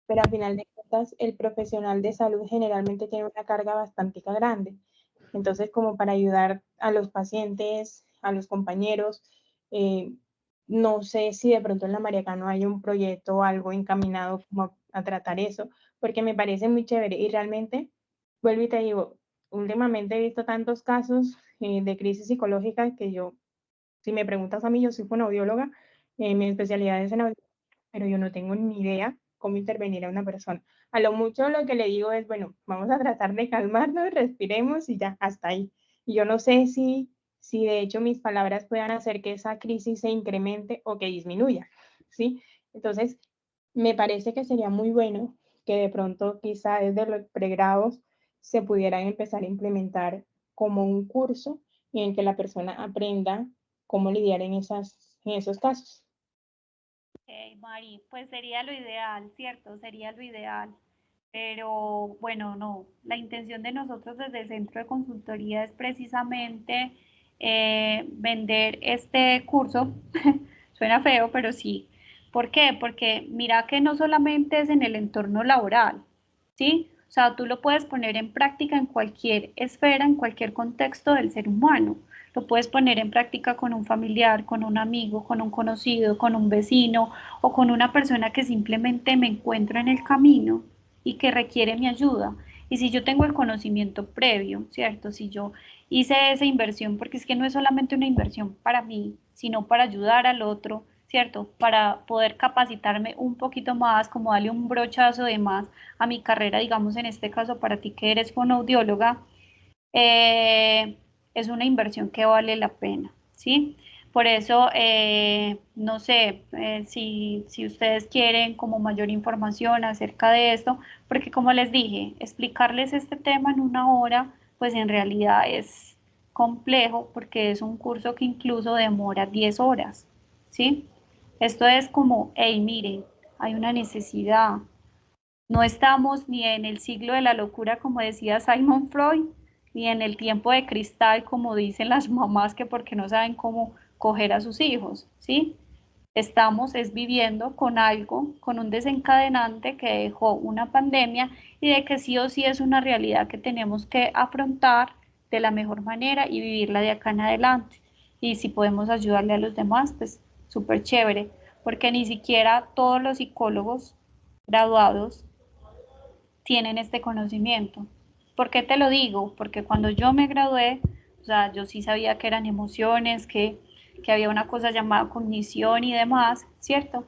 pero a final de cuentas, el profesional de salud generalmente tiene una carga bastante grande. Entonces, como para ayudar a los pacientes, a los compañeros, eh, no sé si de pronto en la María Cano hay un proyecto o algo encaminado como a tratar eso, porque me parece muy chévere y realmente, vuelvo y te digo, últimamente he visto tantos casos de crisis psicológica que yo, si me preguntas a mí, yo soy fonoaudióloga, mi especialidad es en audio, pero yo no tengo ni idea cómo intervenir a una persona. A lo mucho lo que le digo es, bueno, vamos a tratar de calmarnos, respiremos y ya, hasta ahí. Y yo no sé si de hecho mis palabras puedan hacer que esa crisis se incremente o que disminuya, ¿sí? Entonces, me parece que sería muy bueno que de pronto quizá desde los pregrados se pudieran empezar a implementar como un curso en el que la persona aprenda cómo lidiar en esos casos. Mari, pues sería lo ideal, ¿cierto? Sería lo ideal. Pero bueno, no. La intención de nosotros desde el centro de consultoría es precisamente vender este curso. Suena feo, pero sí. ¿Por qué? Porque mira que no solamente es en el entorno laboral, ¿sí? O sea, tú lo puedes poner en práctica en cualquier esfera, en cualquier contexto del ser humano. Lo puedes poner en práctica con un familiar, con un amigo, con un conocido, con un vecino o con una persona que simplemente me encuentro en el camino y que requiere mi ayuda. Y si yo tengo el conocimiento previo, ¿cierto? Si yo hice esa inversión, porque es que no es solamente una inversión para mí, sino para ayudar al otro, ¿cierto? Para poder capacitarme un poquito más, como darle un brochazo de más a mi carrera, digamos en este caso para ti que eres fonoaudióloga, eh, es una inversión que vale la pena, ¿sí? Por eso, no sé si ustedes quieren como mayor información acerca de esto, porque como les dije, explicarles este tema en una hora, pues en realidad es complejo porque es un curso que incluso demora 10 horas, ¿sí? Esto es como, hey, miren, hay una necesidad. No estamos ni en el siglo de la locura, como decía Simon Freud, ni en el tiempo de cristal, como dicen las mamás que porque no saben cómo coger a sus hijos, ¿sí? Estamos es viviendo con algo, con un desencadenante que dejó una pandemia y de que sí o sí es una realidad que tenemos que afrontar de la mejor manera y vivirla de acá en adelante. Y si podemos ayudarle a los demás, pues súper chévere, porque ni siquiera todos los psicólogos graduados tienen este conocimiento. ¿Por qué te lo digo? Porque cuando yo me gradué, o sea, yo sí sabía que eran emociones, que había una cosa llamada cognición y demás, ¿cierto?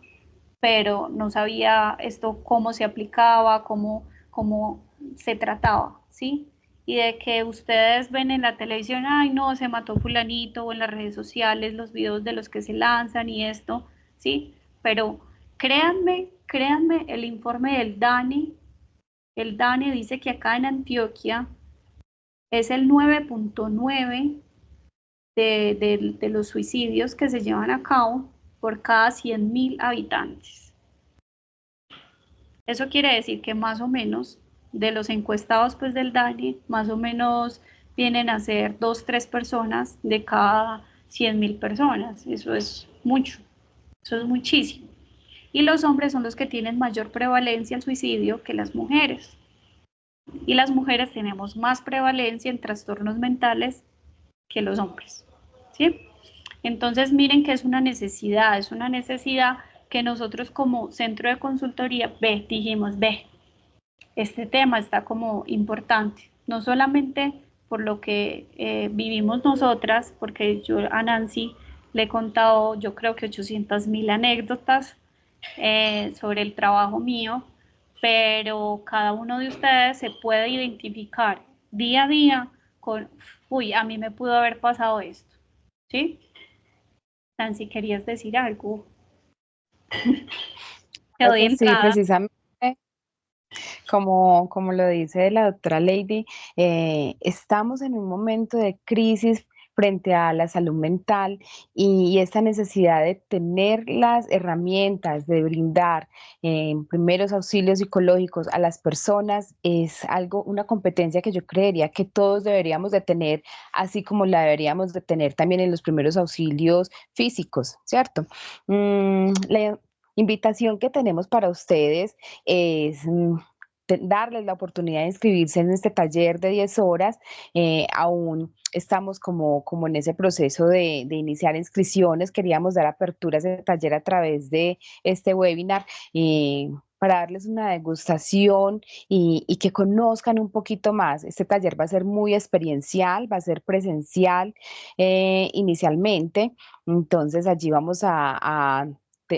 Pero no sabía esto cómo se aplicaba, cómo se trataba, ¿sí? Y de que ustedes ven en la televisión, ay no, se mató fulanito, o en las redes sociales, los videos de los que se lanzan y esto, ¿sí? pero créanme, el informe del DANE dice que acá en Antioquia es el 9.9 de los suicidios que se llevan a cabo por cada 100.000 habitantes. Eso quiere decir que más o menos de los encuestados pues del DANE, más o menos vienen a ser 2, 3 personas de cada 100.000 personas. Eso es mucho, eso es muchísimo. Y los hombres son los que tienen mayor prevalencia al suicidio que las mujeres. Y las mujeres tenemos más prevalencia en trastornos mentales que los hombres, ¿sí? Entonces miren que es una necesidad que nosotros como centro de consultoría dijimos, este tema está como importante, no solamente por lo que vivimos nosotras, porque yo a Nancy le he contado, yo creo que 800.000 anécdotas sobre el trabajo mío, pero cada uno de ustedes se puede identificar día a día con, uy, a mí me pudo haber pasado esto, ¿sí? Nancy, ¿querías decir algo? Te doy Sí, entrada. precisamente. Como lo dice la doctora Lady, estamos en un momento de crisis frente a la salud mental y esta necesidad de tener las herramientas, de brindar primeros auxilios psicológicos a las personas es una competencia que yo creería que todos deberíamos de tener, así como la deberíamos de tener también en los primeros auxilios físicos, ¿cierto? La invitación que tenemos para ustedes es darles la oportunidad de inscribirse en este taller de 10 horas. Aún estamos como en ese proceso de iniciar inscripciones. Queríamos dar apertura a ese taller a través de este webinar. Para darles una degustación y que conozcan un poquito más. Este taller va a ser muy experiencial, va a ser presencial inicialmente. Entonces allí vamos a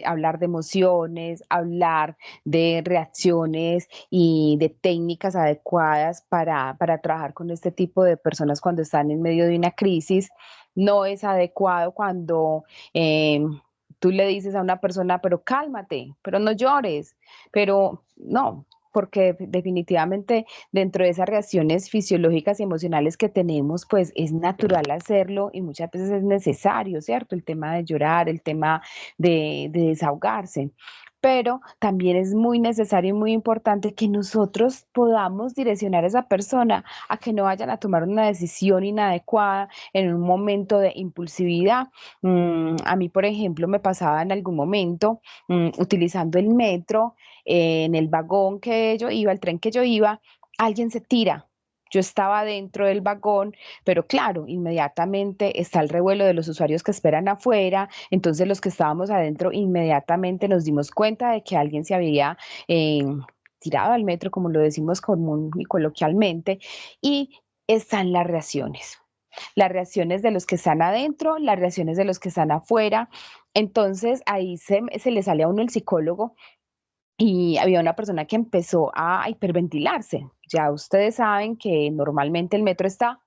hablar de emociones, hablar de reacciones y de técnicas adecuadas para trabajar con este tipo de personas cuando están en medio de una crisis. No es adecuado cuando tú le dices a una persona, pero cálmate, pero no llores, pero no. Porque definitivamente dentro de esas reacciones fisiológicas y emocionales que tenemos, pues es natural hacerlo y muchas veces es necesario, ¿cierto? El tema de llorar, el tema de desahogarse, pero también es muy necesario y muy importante que nosotros podamos direccionar a esa persona a que no vayan a tomar una decisión inadecuada en un momento de impulsividad. A mí, por ejemplo, me pasaba en algún momento utilizando el metro, en el vagón que yo iba, el tren que yo iba, alguien se tira. Yo estaba dentro del vagón, pero claro, inmediatamente está el revuelo de los usuarios que esperan afuera, entonces los que estábamos adentro inmediatamente nos dimos cuenta de que alguien se había tirado al metro, como lo decimos común y coloquialmente, y están las reacciones de los que están adentro, las reacciones de los que están afuera. Entonces ahí se le sale a uno el psicólogo y había una persona que empezó a hiperventilarse. Ya ustedes saben que normalmente el metro está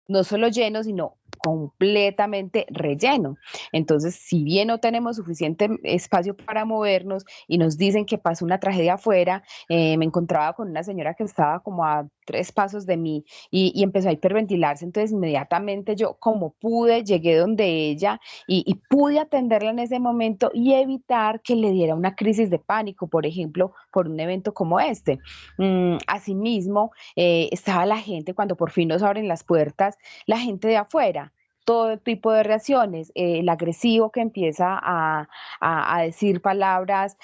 no solo lleno, sino completamente relleno. Entonces, si bien no tenemos suficiente espacio para movernos y nos dicen que pasó una tragedia afuera, me encontraba con una señora que estaba como a 3 pasos de mí y empezó a hiperventilarse. Entonces, inmediatamente yo, como pude, llegué donde ella y pude atenderla en ese momento y evitar que le diera una crisis de pánico, por ejemplo, por un evento como este. Asimismo, estaba la gente cuando por fin nos abren las puertas, la gente de afuera, todo tipo de reacciones, el agresivo que empieza a decir palabras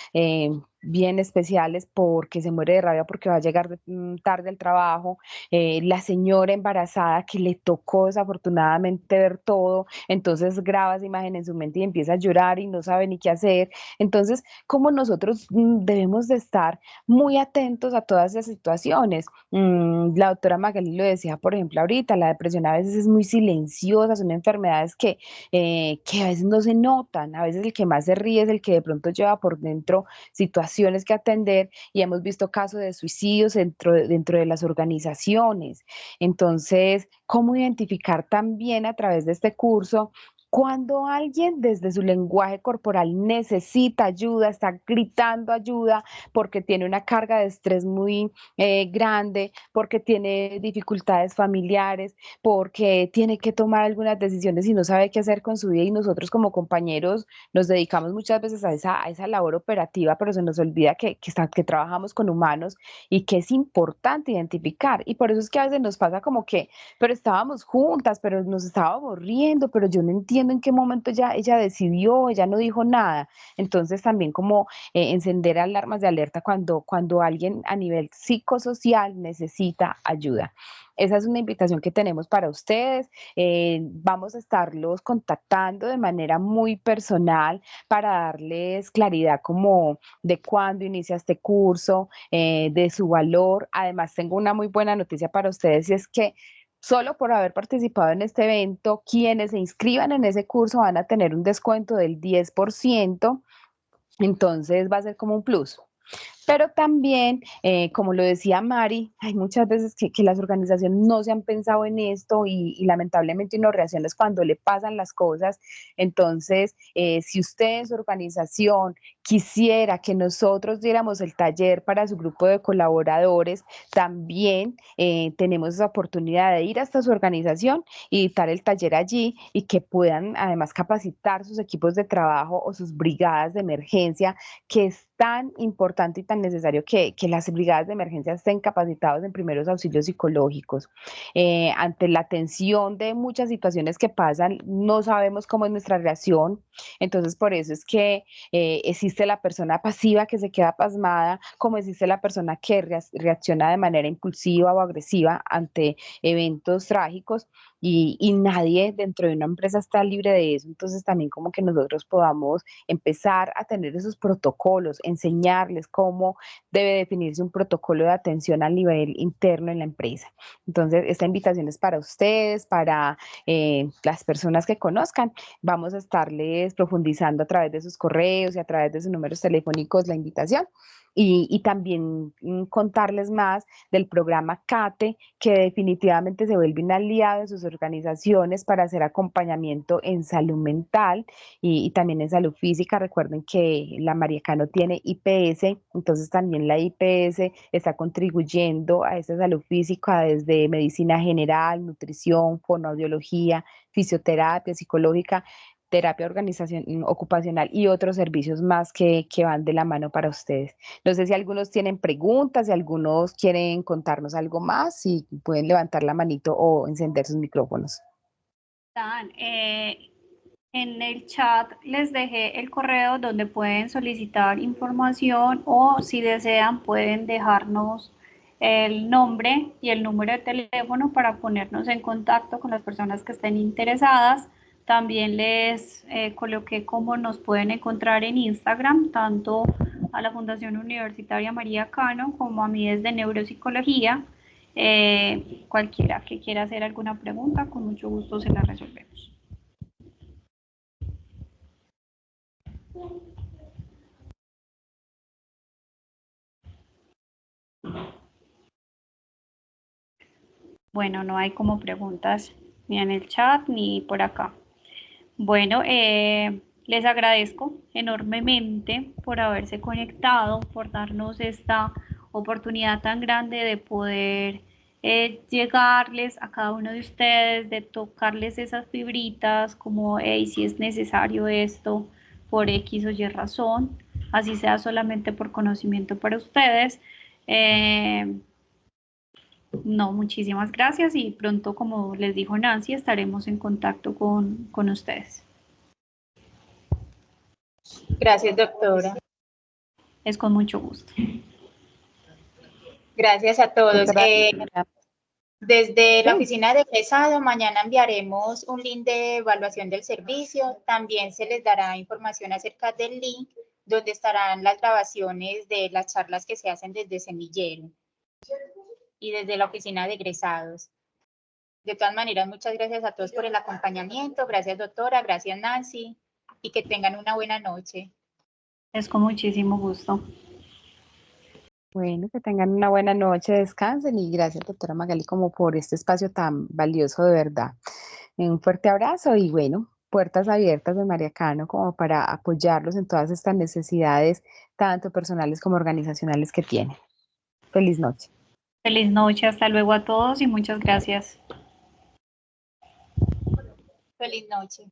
bien especiales porque se muere de rabia porque va a llegar tarde al trabajo, la señora embarazada que le tocó desafortunadamente ver todo, entonces graba esa imagen en su mente y empieza a llorar y no sabe ni qué hacer. Entonces, como nosotros debemos de estar muy atentos a todas esas situaciones. La doctora Magali lo decía, por ejemplo, ahorita, la depresión a veces es muy silenciosa, son enfermedades que a veces no se notan, a veces el que más se ríe es el que de pronto lleva por dentro situaciones que atender y hemos visto casos de suicidios dentro de las organizaciones. Entonces, ¿cómo identificar también a través de este curso Cuando alguien desde su lenguaje corporal necesita ayuda, está gritando ayuda porque tiene una carga de estrés muy grande, porque tiene dificultades familiares, porque tiene que tomar algunas decisiones y no sabe qué hacer con su vida, y nosotros como compañeros nos dedicamos muchas veces a esa labor operativa, pero se nos olvida que trabajamos con humanos y que es importante identificar. Y por eso es que a veces nos pasa como que, pero estábamos juntas, pero nos estábamos riendo, pero yo no entiendo en qué momento ella decidió, ella no dijo nada. Entonces también como encender alarmas de alerta cuando alguien a nivel psicosocial necesita ayuda. Esa es una invitación que tenemos para ustedes. Vamos a estarlos contactando de manera muy personal para darles claridad como de cuándo inicia este curso, de su valor. Además, tengo una muy buena noticia para ustedes, y es que solo por haber participado en este evento, quienes se inscriban en ese curso van a tener un descuento del 10%, entonces va a ser como un plus. Pero también, como lo decía Mari, hay muchas veces que las organizaciones no se han pensado en esto, y lamentablemente uno reacciona es cuando le pasan las cosas. Entonces, si usted en su organización quisiera que nosotros diéramos el taller para su grupo de colaboradores, también tenemos esa oportunidad de ir hasta su organización y dictar el taller allí, y que puedan además capacitar sus equipos de trabajo o sus brigadas de emergencia, que es tan importante y tan necesario que las brigadas de emergencia estén capacitados en primeros auxilios psicológicos. Ante la tensión de muchas situaciones que pasan, no sabemos cómo es nuestra reacción. Entonces, por eso es que existe la persona pasiva que se queda pasmada, como existe la persona que reacciona de manera impulsiva o agresiva ante eventos trágicos, y nadie dentro de una empresa está libre de eso. Entonces, también como que nosotros podamos empezar a tener esos protocolos, enseñarles cómo debe definirse un protocolo de atención a nivel interno en la empresa. Entonces, esta invitación es para ustedes, para las personas que conozcan. Vamos a estarles profundizando a través de sus correos y a través de sus números telefónicos la invitación. Y también contarles más del programa CATE, que definitivamente se vuelve un aliado de sus organizaciones para hacer acompañamiento en salud mental y también en salud física. Recuerden que la María Cano tiene IPS, entonces también la IPS está contribuyendo a esta salud física desde medicina general, nutrición, fonoaudiología, fisioterapia psicológica, terapia ocupacional y otros servicios más que van de la mano para ustedes. No sé si algunos tienen preguntas, si algunos quieren contarnos algo más, si pueden levantar la manito o encender sus micrófonos. Dan, en el chat les dejé el correo donde pueden solicitar información, o si desean pueden dejarnos el nombre y el número de teléfono para ponernos en contacto con las personas que estén interesadas. También les coloqué cómo nos pueden encontrar en Instagram, tanto a la Fundación Universitaria María Cano como a mí desde Neuropsicología. Cualquiera que quiera hacer alguna pregunta, con mucho gusto se la resolvemos. Bueno, no hay como preguntas ni en el chat ni por acá. Bueno, les agradezco enormemente por haberse conectado, por darnos esta oportunidad tan grande de poder llegarles a cada uno de ustedes, de tocarles esas fibritas, como, hey, si es necesario esto por X o Y razón, así sea solamente por conocimiento para ustedes. No, muchísimas gracias, y pronto, como les dijo Nancy, estaremos en contacto con ustedes. Gracias, doctora. Es con mucho gusto. Gracias a todos. Desde la Sí. oficina de egresado, mañana enviaremos un link de evaluación del servicio. También se les dará información acerca del link donde estarán las grabaciones de las charlas que se hacen desde Semillero y desde la oficina de egresados. De todas maneras, muchas gracias a todos por el acompañamiento. Gracias, doctora. Gracias, Nancy. Y que tengan una buena noche. Es con muchísimo gusto. Bueno, que tengan una buena noche, descansen, y gracias, doctora Magali, como por este espacio tan valioso, de verdad. Un fuerte abrazo y bueno, puertas abiertas de María Cano como para apoyarlos en todas estas necesidades, tanto personales como organizacionales que tienen. Feliz noche. Feliz noche, hasta luego a todos y muchas gracias. Feliz noche.